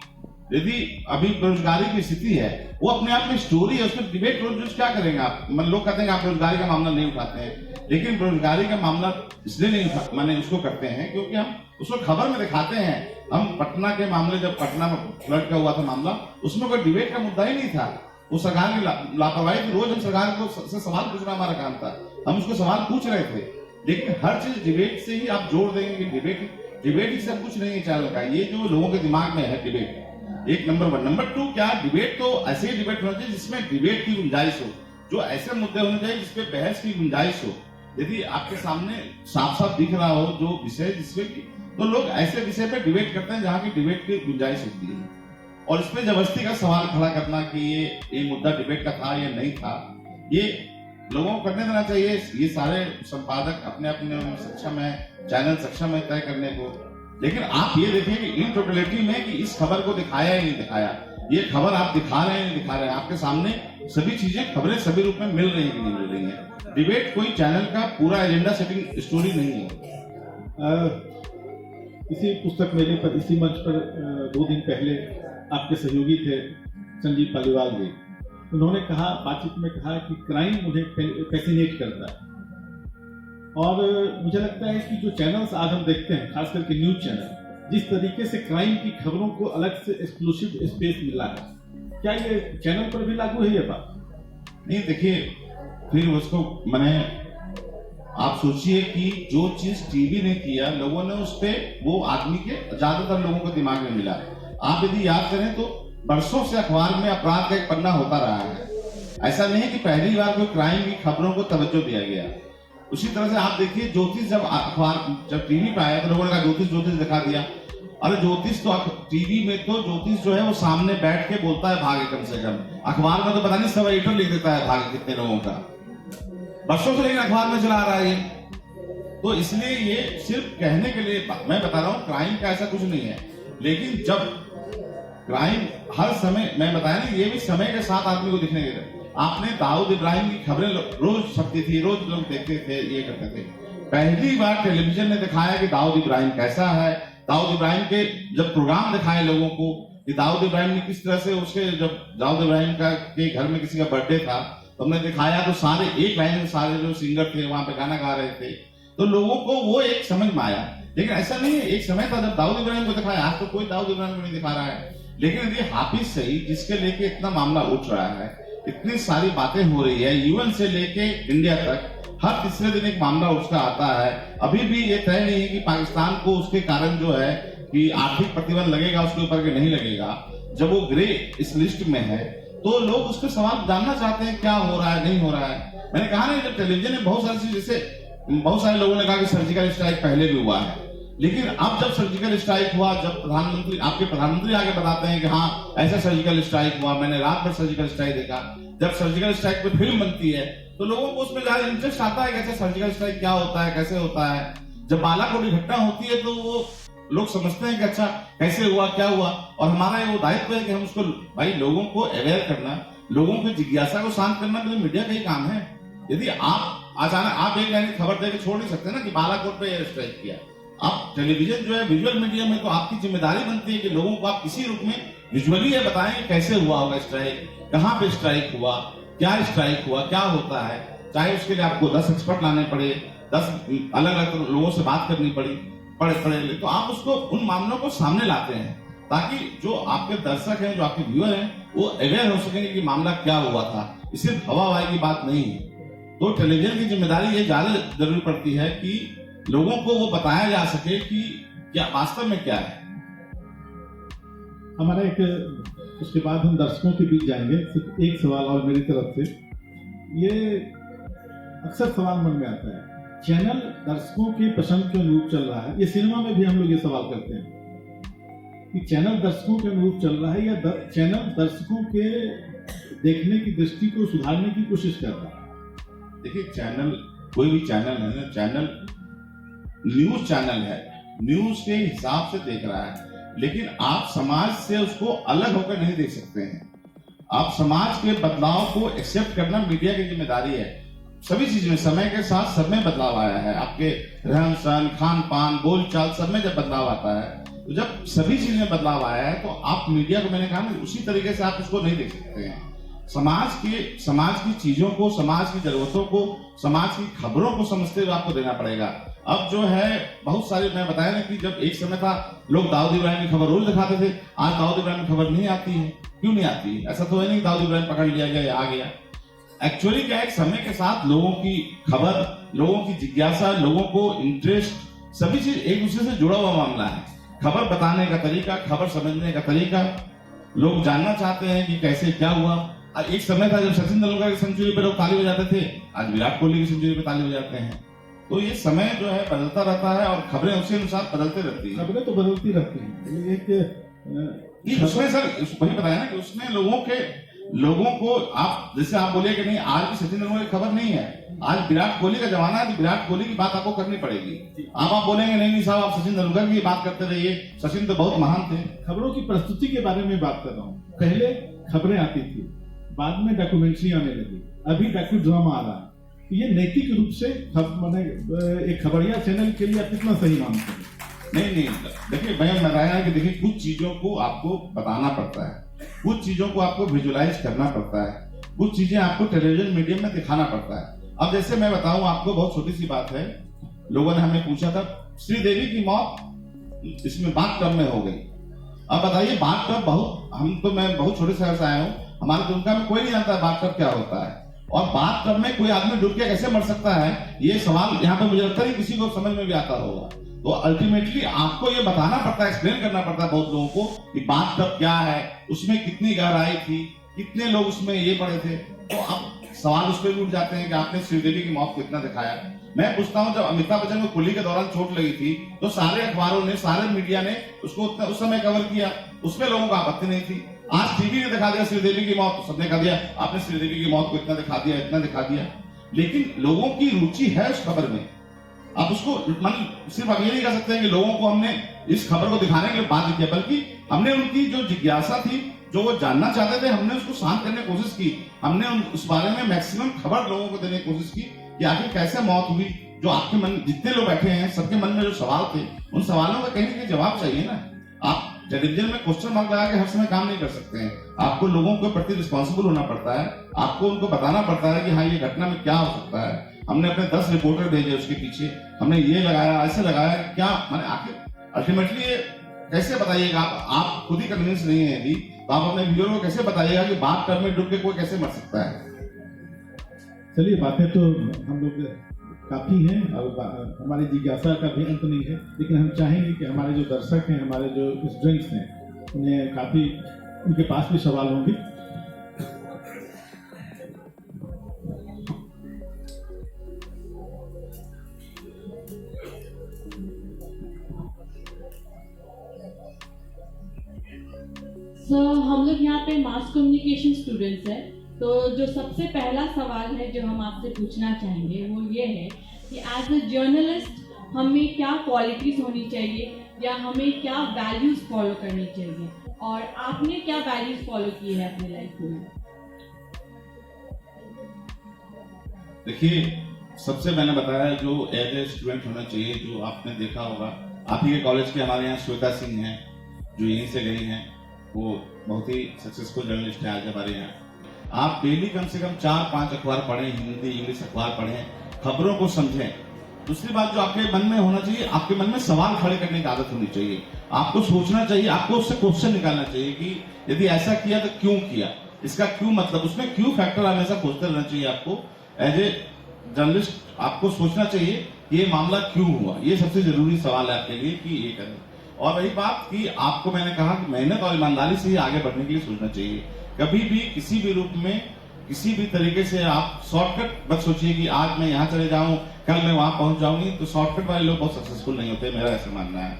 यदि अभी बेरोजगारी की स्थिति है, वो अपने आप में स्टोरी है, उस पर डिबेट रोज क्या करेंगे आप? लोग कहते हैं आप बेरोजगारी का मामला नहीं उठाते हैं, लेकिन बेरोजगारी का मामला इसलिए नहीं उसको करते हैं क्योंकि हम उसको खबर में दिखाते हैं। हम पटना के मामले, जब पटना में फ्लड का हुआ था मामला, उसमें कोई डिबेट का मुद्दा ही नहीं था, वो सरकार की लापरवाही थी। रोज हम सरकार को से सवाल पूछना हमारा काम था, हम उसको सवाल पूछ रहे थे, लेकिन हर चीज डिबेट से ही आप जोड़ देंगे कि डिबेट ही सब कुछ नहीं है चैनल का। ये जो लोगों के दिमाग में है डिबेट, एक नंबर 1। नंबर 2, क्या डिबेट तो ऐसे ही डिबेट होना चाहिए जिसमें डिबेट की गुंजाइश हो, जो ऐसे मुद्दे होने चाहिए जिसपे बहस की गुंजाइश हो। यदि आपके सामने साफ साफ दिख रहा हो जो विषय जिसपे, तो लोग ऐसे विषय पे डिबेट करते हैं जहाँ की डिबेट की गुंजाइश होती है। और इसमें जबरदस्ती का सवाल खड़ा करना कि ये मुद्दा डिबेट का था या नहीं था, ये लोगों को करने देना चाहिए। ये सारे संपादक अपने अपने सक्षम है, चैनल सक्षम है तय करने को। लेकिन आप ये देखें कि इन टोटलिटी में कि इस खबर को दिखाया या नहीं दिखाया, ये खबर आप दिखा रहे हैं नहीं दिखा रहे हैं, आपके सामने सभी चीजें खबरें सभी रूप में मिल रही हैं कि नहीं मिल रही हैं। डिबेट कोई चैनल का पूरा एजेंडा सेटिंग स्टोरी नहीं है। इसी पुस्तक मेले पर, इसी मंच पर 2 दिन पहले आपके सहयोगी थे संजीव पालीवाल जी, उन्होंने कहा, बातचीत में कहा कि क्राइम उन्हें फैसिनेट करता है। और मुझे लगता है कि जो चैनल्स आज हम देखते हैं, खास करके न्यूज चैनल, जिस तरीके से क्राइम की खबरों को अलग से एक्सक्लूसिव स्पेस मिला है, क्या ये चैनल पर भी लागू है ये बात? नहीं, देखिए, फिर उसको मैंने, आप सोचिए कि जो चीज टीवी ने किया, लोगों ने उस पे, वो आदमी के ज्यादातर लोगों को दिमाग में मिला। आप यदि याद करें तो बरसों से अखबार में अपराध का एक पन्ना होता रहा है। ऐसा नहीं है कि पहली बार कोई क्राइम की खबरों को तवज्जो दिया गया। उसी तरह से आप देखिए, ज्योतिष जब टीवी पे आया तो लोगों ने कहा ज्योतिष दिखा दिया। अरे ज्योतिष तो टीवी में तो ज्योतिष जो है वो सामने बैठ के बोलता है भाग्य, कम से कम अखबार में तो पता नहीं सब एडिटर लिख देता है भाग्य कितने लोगों का, बरसों से लेकिन अखबार में चला रहा है ये। तो इसलिए ये सिर्फ कहने के लिए मैं बता रहा हूँ, क्राइम का ऐसा कुछ नहीं है। लेकिन जब क्राइम हर समय, मैं बताया ना, ये भी समय के साथ आदमी को दिखने लगे। आपने दाऊद इब्राहिम की खबरें रोज छपती थी, रोज लोग देखते थे, ये करते थे। पहली बार टेलीविजन ने दिखाया कि दाऊद इब्राहिम कैसा है। दाऊद इब्राहिम के जब प्रोग्राम दिखाए लोगों को कि दाऊद इब्राहिम ने किस तरह से, उसके जब दाऊद इब्राहिम का के घर में किसी का बर्थडे था तो हमने दिखाया, तो सारे एक लाइन में सारे जो सिंगर थे वहां पे गाना गा रहे थे, तो लोगों को वो एक समझ में आया। लेकिन ऐसा नहीं है, एक समय था जब दाऊद इब्राहिम को दिखाया, आज तो कोई दाऊद इब्राहिम को नहीं दिखा रहा है। लेकिन यदि हाफिज सईद, जिसके लेके इतना मामला उठ रहा है, इतनी सारी बातें हो रही है, यूएन से लेके इंडिया तक हर तीसरे दिन एक मामला उसका आता है। अभी भी ये तय नहीं है कि पाकिस्तान को उसके कारण जो है कि आर्थिक प्रतिबंध लगेगा उसके ऊपर के नहीं लगेगा। जब वो ग्रे इस लिस्ट में है तो लोग उसके सवाल जानना चाहते हैं, क्या हो रहा है, नहीं हो रहा है। मैंने कहा ना, जब टेलीविजन में बहुत सारी चीज, जैसे बहुत सारे लोगों ने कहा कि सर्जिकल स्ट्राइक पहले भी हुआ है, लेकिन अब जब सर्जिकल स्ट्राइक हुआ, जब प्रधानमंत्री, आपके प्रधानमंत्री आगे बताते हैं कि हाँ ऐसा सर्जिकल स्ट्राइक हुआ, मैंने रात भर सर्जिकल स्ट्राइक देखा, जब सर्जिकल स्ट्राइक पे फिल्म बनती है तो लोगों को उसमें ज्यादा इंटरेस्ट आता है कि ऐसा सर्जिकल स्ट्राइक क्या होता है, कैसे होता है। जब बालाकोट की घटना होती है तो वो लोग समझते हैं कि अच्छा कैसे हुआ, क्या हुआ, और हमारा वो दायित्व है कि हम उसको, भाई, लोगों को अवेयर करना, लोगों की जिज्ञासा को शांत करना तो मीडिया का ही काम है। यदि आप अचानक आप एक लाइन खबर देकर छोड़ नहीं सकते ना कि बालाकोट पे एयर स्ट्राइक किया। आप टेलीविजन जो है विजुअल मीडिया में, तो आपकी जिम्मेदारी बनती है कि लोगों को आप किसी रूप में विजुअली ये बताएं कि कैसे हुआ होगा स्ट्राइक, कहाँ पे स्ट्राइक हुआ, क्या स्ट्राइक हुआ, क्या होता है। चाहे उसके लिए आपको 10 एक्सपर्ट लाने पड़े, 10 अलग अलग लोगों से बात करनी पड़े, तो आप उसको, उन मामलों को सामने लाते हैं ताकि जो आपके दर्शक हैं, जो आपके व्यूअर हैं, वो अवेयर हो सकेंगे कि मामला क्या हुआ था। सिर्फ हवा हवाई की बात नहीं है। तो टेलीविजन की जिम्मेदारी ये ज्यादा जरूरी पड़ती है कि लोगों को वो बताया जा सके कि क्या वास्तव में क्या है। हमारा एक, उसके बाद हम दर्शकों के बीच जाएंगे। सिर्फ एक सवाल और मेरी तरफ से, ये अक्सर सवाल मन में आता है, चैनल दर्शकों की पसंद के अनुरूप चल रहा है। ये सिनेमा में भी हम लोग ये सवाल करते हैं कि चैनल दर्शकों के अनुरूप चल रहा है या चैनल दर्शकों के देखने की दृष्टि को सुधारने की कोशिश कर रहा है। देखिए, चैनल, कोई भी चैनल है ना, चैनल न्यूज चैनल है, न्यूज के हिसाब से देख रहा है, लेकिन आप समाज से उसको अलग होकर नहीं देख सकते हैं। आप समाज के बदलाव को एक्सेप्ट करना मीडिया की जिम्मेदारी है। सभी चीज में समय के साथ सब में बदलाव आया है। आपके रहन सहन, खान पान, बोल चाल, सब में जब बदलाव आता है, तो जब सभी चीज में बदलाव आया है तो आप मीडिया को, मैंने कहा ना, उसी तरीके से आप उसको नहीं देख सकते हैं। समाज की चीजों को, समाज की जरूरतों को, समाज की खबरों को समझते हुए आपको देना पड़ेगा। अब जो है बहुत सारे, मैं बताया ना कि जब एक समय था लोग दाऊद इब्राहिम की खबर रोज दिखाते थे, आज दाऊद इब्राहिम की खबर नहीं आती है। क्यों नहीं आती है? ऐसा तो है नहीं दाऊद इब्राहिम पकड़ लिया गया या आ गया। एक्चुअली क्या है, समय के साथ लोगों की खबर, लोगों की जिज्ञासा, लोगों को इंटरेस्ट, सभी चीज एक दूसरे से जुड़ा हुआ मामला है। खबर बताने का तरीका, खबर समझने का तरीका, लोग जानना चाहते हैं कि कैसे क्या हुआ। एक समय था जब सचिन तेंदुलकर की सेंचुरी पे लोग ताली बजाते थे, आज विराट कोहली की सेंचुरी पे ताली बजाते हैं। तो ये समय जो है बदलता रहता है और खबरें उसी अनुसार बदलते रहती है। खबरें तो बदलती रहती हैं। उसमें सर वही बताया ना कि उसमें लोगों के लोगों को आप जैसे आप बोले कि नहीं आज की सचिन तेंदुलकर की खबर नहीं है, आज विराट कोहली का जमाना है, तो विराट कोहली की बात आपको करनी पड़ेगी। आप बोलेंगे नहीं साहब आप सचिन तेंदुलकर की बात करते रहिए, सचिन तो बहुत महान थे। खबरों की प्रस्तुति के बारे में बात कर रहा हूँ। पहले खबरें आती थी, बाद में डॉक्यूमेंट्री आने लगी, अभी डॉक्यू ड्रामा आ रहा है। ये नैतिक रूप से एक खबरिया चैनल के लिए आप कितना सही मानते हैं? नहीं देखिए मैं बताया कि देखिए कुछ चीजों को आपको बताना पड़ता है, कुछ चीजों को आपको विजुअलाइज करना पड़ता है, कुछ चीजें आपको टेलीविजन मीडियम में दिखाना पड़ता है। अब जैसे मैं बताऊं आपको, बहुत छोटी सी बात है, लोगों ने हमें पूछा था श्रीदेवी की मौत इसमें बाथ टब में हो गई। अब बताइए बाथ टब मैं बहुत छोटे शहर से आया हूँ, हमारे दुमका में कोई नहीं जानता बाथ टब क्या होता है, और बात टब में कोई आदमी डूब के कैसे मर सकता है, ये सवाल यहाँ पे मुझे लगता है किसी को समझ में भी आता होगा। तो अल्टीमेटली आपको ये बताना पड़ता है, एक्सप्लेन करना पड़ता है बहुत लोगों को कि बात टब क्या है, उसमें कितनी गहराई थी, कितने लोग उसमें ये पड़े थे। तो अब सवाल उस पर भी उठ जाते हैं कि आपने श्रीदेवी की मौत को इतना दिखाया। मैं पूछता हूँ, जब अमिताभ बच्चन को कुल्ली के दौरान चोट लगी थी तो सारे अखबारों ने, सारे मीडिया ने उसको उस समय कवर किया, उसमें लोगों को आपत्ति नहीं थी। आज टीवी ने दिखा दिया श्रीदेवी की मौत, तो सबने कहा दिया आपने श्रीदेवी की मौत को इतना दिखा दिया, इतना दिखा दिया। लेकिन लोगों की रुचि है उस खबर में, आप उसको सिर्फ आप ये नहीं कह सकते कि लोगों को हमने इस खबर को दिखाने के लिए बात किया, बल्कि हमने उनकी जो जिज्ञासा थी, जो वो जानना चाहते थे, हमने उसको शांत करने की कोशिश की। हमने उस बारे में मैक्सिमम खबर लोगों को देने की कोशिश की कि आखिर कैसे मौत हुई। जो आपके मन, जितने लोग बैठे हैं सबके मन में जो सवाल थे, उन सवालों का कहीं ना कहीं जवाब चाहिए ना। आप टेलीविजन में क्वेश्चन मार्क लगा के हर समय काम नहीं कर सकते हैं, आपको लोगों के प्रति रिस्पॉन्सिबल होना पड़ता है, आपको उनको बताना पड़ता है कि हाँ ये घटना में क्या हो सकता है। हमने अपने 10 रिपोर्टर भेजे, उसके पीछे हमने ये लगाया, ऐसे लगाया, क्या माने आखिर अल्टीमेटली ये कैसे बताइएगा आप खुद ही कन्विंस नहीं है यदि, तो आप अपने व्यूअर को कैसे बताइएगा कि बात टब में डूब के कोई कैसे मर सकता है। चलिए बातें तो हम लोग काफी हैं और हमारी जिज्ञासा का भी अंत नहीं है, लेकिन हम चाहेंगे कि हमारे जो दर्शक हैं, हमारे जो स्टूडेंट्स हैं, उन्हें काफी उनके पास भी सवाल होंगे। हम लोग यहाँ पे मास कम्युनिकेशन स्टूडेंट्स हैं, तो जो सबसे पहला सवाल है जो हम आपसे पूछना चाहेंगे वो ये है कि एज अ जर्नलिस्ट हमें क्या क्वालिटीज होनी चाहिए या हमें क्या वैल्यूज फॉलो करनी चाहिए, और आपने क्या वैल्यूज फॉलो की है अपनी लाइफ में? देखिए सबसे मैंने बताया जो एज ए स्टूडेंट होना चाहिए, जो आपने देखा होगा आप ही के कॉलेज के हमारे यहाँ श्वेता सिंह हैं जो यहीं से गई हैं, वो बहुत ही सक्सेसफुल जर्नलिस्ट है आज हमारे यहाँ। आप डेली कम से कम 4-5 अखबार पढ़ें, हिंदी इंग्लिश अखबार पढ़ें, खबरों को समझें। दूसरी बात जो आपके मन में होना चाहिए, आपके मन में सवाल खड़े करने की आदत होनी चाहिए, आपको सोचना चाहिए, आपको उससे क्वेश्चन निकालना चाहिए कि यदि ऐसा किया तो क्यों किया, इसका क्यों मतलब, उसमें क्यों फैक्टर हमेशा खोजते रहना चाहिए। आपको एज ए जर्नलिस्ट आपको सोचना चाहिए कि ये मामला क्यों हुआ, ये सबसे जरूरी सवाल है आपके लिए कि ये करें। और वही बात कि आपको मैंने कहा कि मेहनत और ईमानदारी से ही आगे बढ़ने के लिए सोचना चाहिए। कभी भी किसी भी रूप में किसी भी तरीके से आप शॉर्टकट मत सोचिए कि आज मैं यहाँ चले जाऊं कल मैं वहां पहुंच जाऊंगी, तो शॉर्टकट वाले लोग बहुत सक्सेसफुल नहीं होते, मेरा ऐसा मानना है।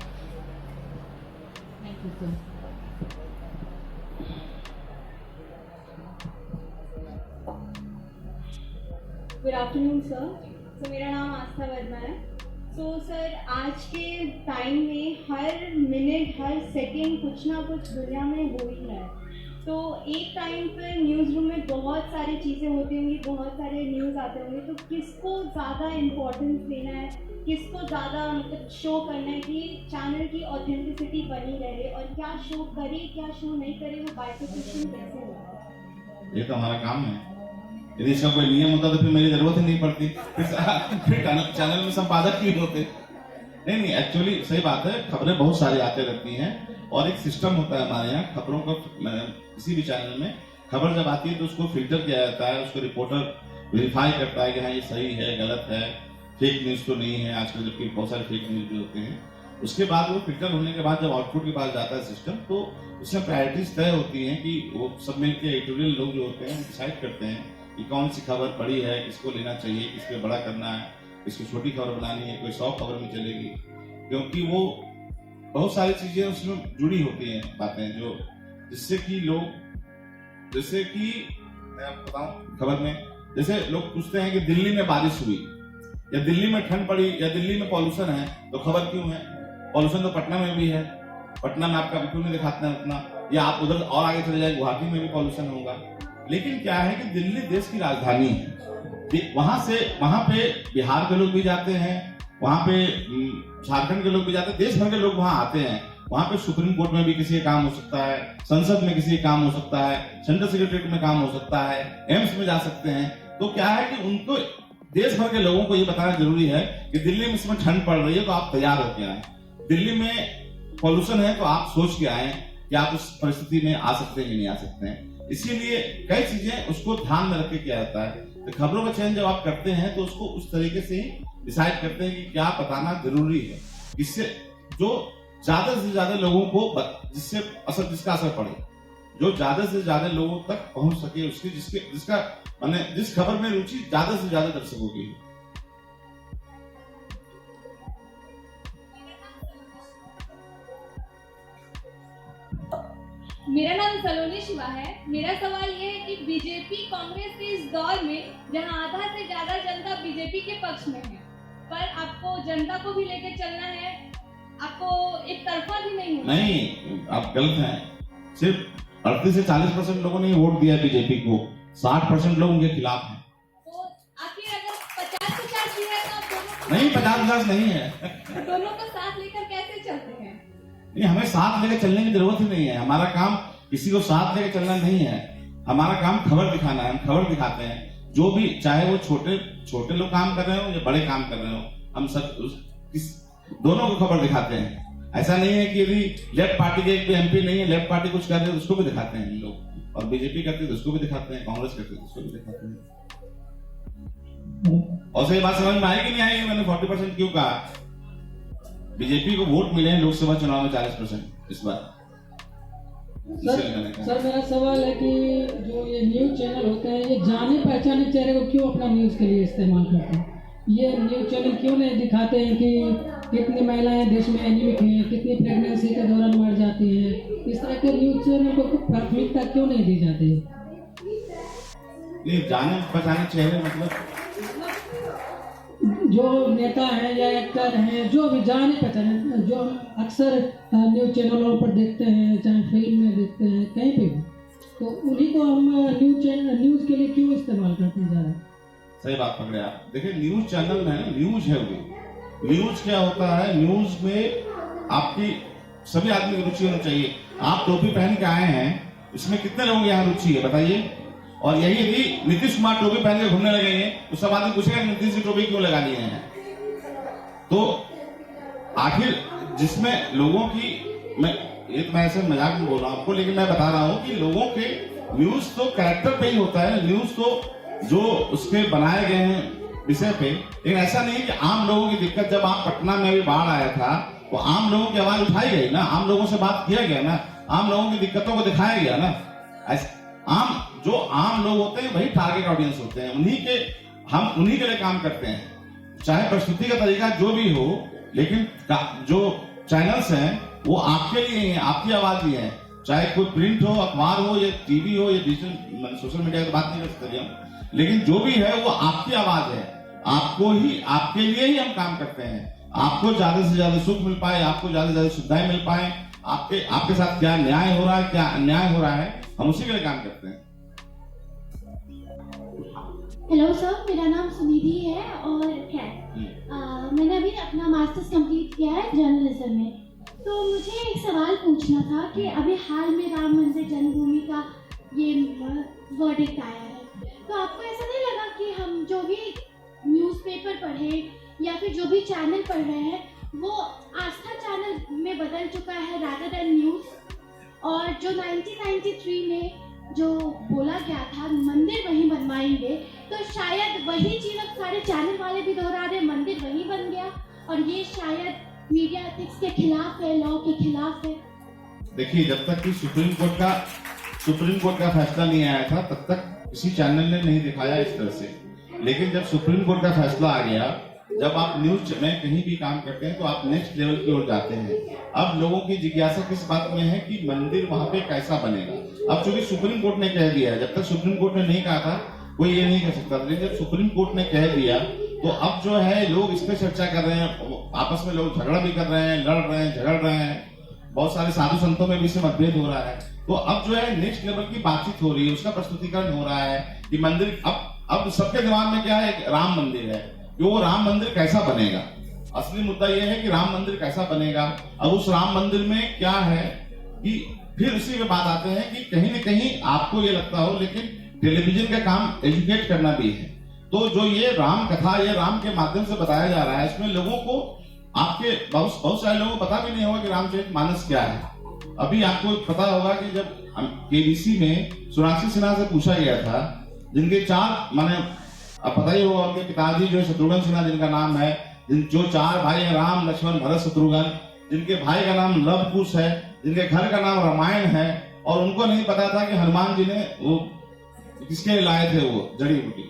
Good afternoon sir. मेरा नाम आस्था वर्मा है। सर आज के टाइम में हर मिनट हर सेकंड कुछ ना कुछ दुनिया में हो ही रहा है। तो एक टाइम पर न्यूज़ रूम में बहुत सारी चीज़ें होती होंगी, बहुत सारे न्यूज़ आते होंगे, तो किसको ज़्यादा इम्पोर्टेंस देना है, किसको ज़्यादा मतलब शो करना है कि चैनल की ऑथेंटिसिटी बनी रहे, और क्या शो करे क्या शो नहीं करे, वो बाइफर्केशन कैसे होगा? ये तो हमारा काम है। यदि इसका कोई नियम होता तो फिर मेरी जरूरत ही नहीं पड़ती, फिर चैनल में संपादक ही होते। नहीं एक्चुअली सही बात है, खबरें बहुत सारी आते रहती हैं और एक सिस्टम होता है हमारे यहाँ खबरों का। किसी भी चैनल में खबर जब आती है तो उसको फिल्टर किया जाता है, उसको रिपोर्टर वेरीफाई करता है कि हाँ ये सही है गलत है, फेक न्यूज तो नहीं है आजकल, जबकि बहुत सारे फेक न्यूज भी होते हैं। उसके बाद वो फिल्टर होने के बाद जब आउटपुट के पास जाता है सिस्टम, तो उसमें प्रायोरिटीज तय होती हैं कि वो सब मिलकर एडिटोरियल लोग जो होते हैं डिसाइड करते हैं कि कौन सी खबर बड़ी है, किसको लेना चाहिए, किसको बड़ा करना है, किसको छोटी खबर बनानी है, कोई 100 खबर में चलेगी, क्योंकि वो बहुत सारी चीजें उसमें जुड़ी होती हैं बातें, जो जिससे कि लोग जैसे कि मैं आपको बताऊं खबर में, जैसे लोग पूछते हैं कि दिल्ली में बारिश हुई या दिल्ली में ठंड पड़ी या दिल्ली में पॉल्यूशन है, तो खबर क्यों है? पॉल्यूशन तो पटना में भी है, पटना में आपका क्यों नहीं दिखाते हैं उतना, या आप उधर और आगे चले जाए गुवाहाटी में भी पॉल्यूशन होगा। लेकिन क्या है कि दिल्ली देश की राजधानी है, वहां पे बिहार के लोग भी जाते हैं, वहां पे झारखंड के लोग भी जाते हैं, देश भर के लोग वहां आते हैं। वहां पे सुप्रीम कोर्ट में भी किसी का काम हो सकता है, संसद में किसी का काम हो सकता है, सेंट्रल सेक्रेटरीट में काम हो सकता है, एम्स में जा सकते हैं। तो क्या है कि उनको देश भर के लोगों को ये बताना जरूरी है कि दिल्ली में इसमें ठंड पड़ रही है तो आप तैयार होके आए, दिल्ली में पॉल्यूशन है तो आप सोच के आए कि आप उस परिस्थिति में आ सकते हैं कि नहीं आ सकते हैं। इसीलिए कई चीजें उसको ध्यान में रख के किया जाता है। तो खबरों का चयन जब आप करते हैं तो उसको उस तरीके से ही डिसाइड करते हैं कि क्या बताना जरूरी है, इससे जो ज्यादा से ज्यादा लोगों को जिसका असर पड़े, जो ज्यादा से ज्यादा लोगों तक पहुंच सके, उसकी जिसका माने जिस खबर में रुचि ज्यादा से ज्यादा दर्शकों की। मेरा नाम सलोनी शिवा है। मेरा सवाल ये है कि बीजेपी कांग्रेस के इस दौर में जहां आधा से ज्यादा जनता बीजेपी के पक्ष में है, पर आपको जनता को भी लेकर चलना है, आपको एक तरफा भी नहीं होना। नहीं, आप गलत हैं। सिर्फ 38 से 40% लोगों ने वोट दिया बीजेपी को, 60% लोग उनके खिलाफ हैं। तो आखिर अगर 50-50 भी है तो आप दोनों को नहीं, 50-50 नहीं है। दोनों का साथ लेकर कैसे चलते हैं? नहीं, हमें साथ लेकर चलने की जरूरत ही नहीं है। हमारा काम किसी को साथ लेकर चलना नहीं है, हमारा काम खबर दिखाना है। हम खबर दिखाते हैं, जो भी, चाहे वो छोटे लोग काम कर रहे हो या बड़े काम कर रहे हो, हम सब दोनों को खबर दिखाते हैं। ऐसा नहीं है कि यदि लेफ्ट पार्टी के एक भी एमपी नहीं है, लेफ्ट पार्टी कुछ कर रहे हैं उसको भी दिखाते हैं हम लोग, और बीजेपी करती है तो उसको भी दिखाते हैं, कांग्रेस करती है तो उसको भी दिखाते हैं। और सही बात समझ में आएगी नहीं आएगी, मैंने 40% क्यों कहा? बीजेपी को वोट मिले हैं लोकसभा चुनाव में 40% इस बार। सर मेरा सवाल है कि जो ये न्यूज चैनल होते हैं, ये जाने पहचाने चेहरे को क्यों अपना न्यूज के लिए इस्तेमाल करते हैं? ये न्यूज चैनल क्यों नहीं दिखाते हैं कि कितनी महिलाएं देश में एनीमिक हैं, कितनी प्रेगनेंसी के दौरान मर जाती हैं? इस तरह के न्यूज चैनल को प्राथमिकता क्यों नहीं दी जाती है? ये जाने पहचाने चेहरे मतलब जो नेता हैं या एक्टर हैं, जो भी जाने पहचाने, जो अक्सर न्यूज चैनलों पर देखते हैं, चाहे फिल्म में देखते हैं, कहीं पे भी, तो उन्हीं को हम न्यूज के लिए क्यों इस्तेमाल करते हैं ज़्यादा? सही बात पकड़े आप। देखिए, न्यूज चैनल में न्यूज है, वो न्यूज क्या होता है, न्यूज में आपकी सभी आदमी की रुचि होनी चाहिए। आप टोपी पहन के आए हैं, इसमें कितने लोगों की यहाँ रुचि है बताइए? और यही यदि नीतीश कुमार टोपी पहन के घूमने लगेंगे तो सब आदमी पूछेगा नीतीश की टोपी क्यों लगा लिए हैं? तो आखिर जिसमें लोगों की, मैं ऐसे मजाक में बोल रहा हूं आपको, लेकिन मैं बता रहा हूं कि लोगों के न्यूज तो कैरेक्टर पे ही होता है, न्यूज तो जो उसके बनाए गए हैं विषय पे। लेकिन ऐसा नहीं है कि आम लोगों की दिक्कत, जब आप पटना में भी बाढ़ आया था तो आम लोगों की आवाज उठाई गई ना, आम लोगों से बात किया गया ना, आम लोगों की दिक्कतों को दिखाया गया ना। जो आम लोग होते हैं वही टारगेट ऑडियंस होते हैं, हम उन्हीं के लिए काम करते हैं, चाहे प्रस्तुति का तरीका जो भी हो। लेकिन जो चैनल्स हैं वो आपके लिए हैं, आपकी आवाज ही है, चाहे कोई प्रिंट हो, अखबार हो, या टीवी हो, या डिजिटल सोशल मीडिया की बात नहीं कर सकते हम, लेकिन जो भी है वो आपकी आवाज है, आपके लिए ही हम काम करते हैं। आपको ज्यादा से ज्यादा सुख मिल पाए, आपको ज्यादा से ज्यादा सुविधाएं मिल पाए, आपके साथ क्या न्याय हो रहा है, क्या अन्याय हो रहा है, हम उसी के लिए काम करते हैं। हेलो सर, मेरा नाम सुनिधि है और मैंने अभी अपना मास्टर्स कंप्लीट किया है जर्नलिज्म में। तो मुझे एक सवाल पूछना था कि अभी हाल में राम मंदिर जन्मभूमि का ये वर्डिक्ट आया है, तो आपको ऐसा नहीं लगा कि हम जो भी न्यूज़पेपर पढ़े या फिर जो भी चैनल पढ़ रहे हैं वो आस्था चैनल में बदल चुका है रादर देन न्यूज़? और जो 1993 में जो बोला गया था मंदिर वहीं बनवाएंगे, तो शायद वही चीज़ अब सारे चैनल वाले भी दोहरा रहे, मंदिर वहीं बन गया, और ये शायद मीडिया एथिक्स के खिलाफ है, लॉ के खिलाफ है। देखिए, जब तक कि सुप्रीम कोर्ट का फैसला नहीं आया था तब तक किसी चैनल ने नहीं दिखाया इस तरह से। लेकिन जब सुप्रीम कोर्ट का फैसला आ गया, जब आप न्यूज में कहीं भी काम करते हैं तो आप नेक्स्ट लेवल की ओर जाते हैं। अब लोगों की जिज्ञासा किस बात में है कि मंदिर वहां पे कैसा बनेगा। अब चूंकि सुप्रीम कोर्ट ने कह दिया, जब तक सुप्रीम कोर्ट ने नहीं कहा था कोई ये नहीं कह सकता था, लेकिन जब सुप्रीम कोर्ट ने कह दिया तो अब जो है लोग इस पे चर्चा कर रहे हैं, आपस में लोग झगड़ा भी कर रहे हैं, लड़ रहे हैं, झगड़ रहे हैं, बहुत सारे साधु संतों में भी इससे मतभेद हो रहा है। तो अब जो है नेक्स्ट लेवल की बातचीत हो रही है, उसका प्रस्तुतिकरण हो रहा है कि मंदिर अब सबके दिमाग में क्या है, एक राम मंदिर है, कि वो राम मंदिर कैसा बनेगा। असली मुद्दा ये है कि राम मंदिर कैसा बनेगा। अब उस राम मंदिर में क्या है कि फिर उसी में बात आते हैं कि कहीं न कहीं आपको ये लगता हो, लेकिन टेलीविजन का काम एजुकेट करना भी है। तो जो ये राम कथा, ये राम के माध्यम से बताया जा रहा है, इसमें लोगों को, आपके बहुत सारे लोगों को पता भी नहीं होगा कि रामचरितमानस क्या है। अभी आपको पता होगा कि जब केबीसी में सोनाक्षी सिन्हा से पूछा गया था, जिनके 4 माने अब पता ही होगा, उनके पिताजी जो शत्रुघ्न सिन्हा जिनका नाम है, जो 4 भाई हैं, राम लक्ष्मण भरत शत्रुघ्न, जिनके भाई का नाम लव कुश है, जिनके घर का नाम रामायण है, और उनको नहीं पता था कि हनुमान जी ने वो किसके लाए थे वो जड़ी बूटी।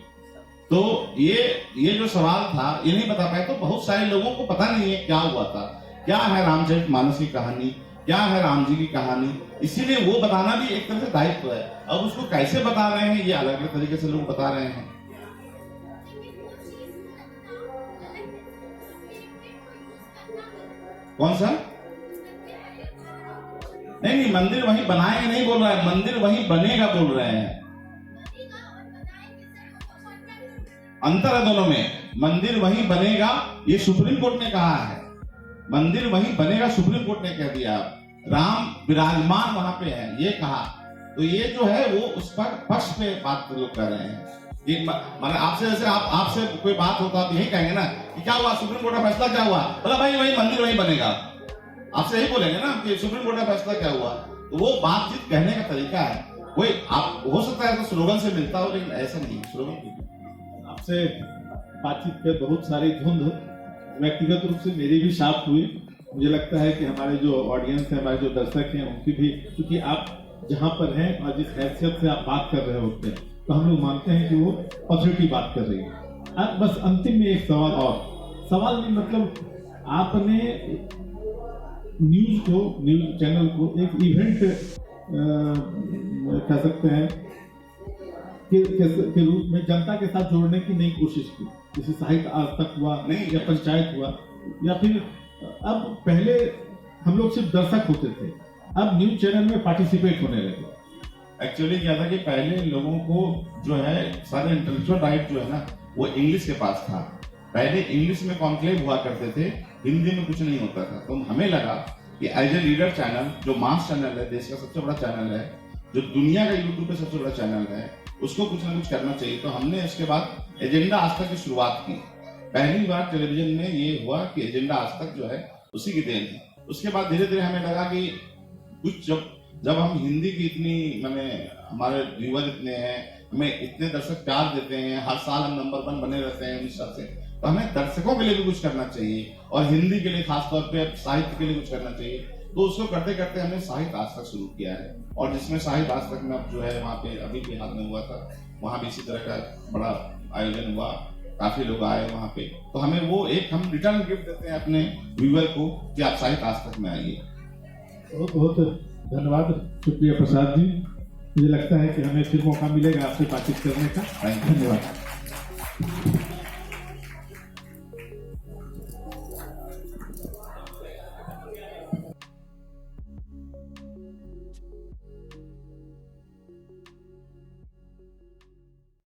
तो ये जो सवाल था ये नहीं बता पाए। तो बहुत सारे लोगों को पता नहीं है क्या हुआ था, क्या है रामचरितमानस की कहानी, क्या है राम जी की कहानी, इसीलिए वो बताना भी एक तरह से दायित्व है। अब उसको कैसे बता रहे हैं, ये अलग अलग तरीके से लोग बता रहे हैं। कौन सा? नहीं, मंदिर वहीं बनाएंगे नहीं बोल रहा है, मंदिर वहीं बनेगा बोल रहे हैं। अंतर है दोनों में। मंदिर वहीं बनेगा ये सुप्रीम कोर्ट ने कहा है, मंदिर वहीं बनेगा सुप्रीम कोर्ट ने कह दिया। राम विराजमान वहां पे है ये कहा, तो ये जो है वो उस पर पक्ष पे बात लोग कर रहे हैं। माने आपसे जैसे आपसे कोई बात होता तो यही कहेंगे ना कि क्या हुआ, सुप्रीम कोर्ट का फैसला क्या हुआ, बोला भाई वही मंदिर वहीं बनेगा, आपसे यही बोलेंगे ना कि सुप्रीम कोर्ट का फैसला क्या हुआ। तो वो बातचीत कहने का तरीका है, कोई आप हो सकता है तो स्लोगन से मिलता हो, लेकिन ऐसा नहीं। स्लोगन आपसे बातचीत पे बहुत सारी धुंध व्यक्तिगत रूप से मेरी भी साफ हुई। मुझे लगता है कि हमारे जो ऑडियंस है, हमारे जो दर्शक हैं, उनकी भी, क्योंकि आप जहाँ पर हैं और जिस हैसियत से आप बात कर रहे होते हैं, तो हम लोग मानते हैं कि वो अथॉरिटी बात कर रही है। अब बस अंतिम में एक सवाल, और सवाल नहीं मतलब आपने न्यूज चैनल को एक इवेंट कह सकते हैं के रूप में जनता के साथ जोड़ने की नई कोशिश की, जैसे साहित्य आज तक हुआ नहीं, या पंचायत हुआ, या फिर अब पहले हम लोग सिर्फ दर्शक होते थे, अब न्यूज चैनल में पार्टिसिपेट होने लगे। एक्चुअली क्या था कि पहले लोगों को जो है सारे इंटेलेक्चुअल राइट जो है ना वो इंग्लिश के पास था। पहले इंग्लिश में कॉन्क्लेव हुआ करते थे, हिंदी में कुछ नहीं होता था। तो हमें लगा कि एज ए लीडर चैनल, जो मास चैनल है, देश का सबसे बड़ा चैनल है, जो दुनिया का यूट्यूब पे सबसे बड़ा चैनल है, उसको कुछ ना कुछ करना चाहिए। तो हमने इसके बाद एजेंडा आज तक की शुरुआत की। पहली बार टेलीविजन में ये हुआ कि एजेंडा आज तक जो है उसी की देन है। उसके बाद धीरे धीरे हमें लगा कि कुछ जब हम हिंदी की इतनी मैंने हमारे व्यूअर इतने हैं, हमें इतने दर्शक प्यार देते हैं, हर साल हम नंबर 1 बने रहते हैं उस हिसाब से, तो हमें दर्शकों के लिए भी कुछ करना चाहिए, और हिंदी के लिए खासतौर पर साहित्य के लिए कुछ करना चाहिए। तो उसको करते करते हमने साहित्य आज तक शुरू किया है, और जिसमें साहित्य आज तक में अब जो है वहाँ पे अभी बिहार में हुआ था, वहाँ भी इसी तरह का बड़ा आयोजन हुआ, काफी लोग आए वहाँ पे। तो हमें वो एक हम रिटर्न गिफ्ट देते हैं अपने व्यूअर को कि आप साहित्य आज तक में आइए। बहुत बहुत धन्यवाद सुप्रिया प्रसाद जी। मुझे लगता है कि हमें फिर मौका मिलेगा आपसे बातचीत करने का। धन्यवाद।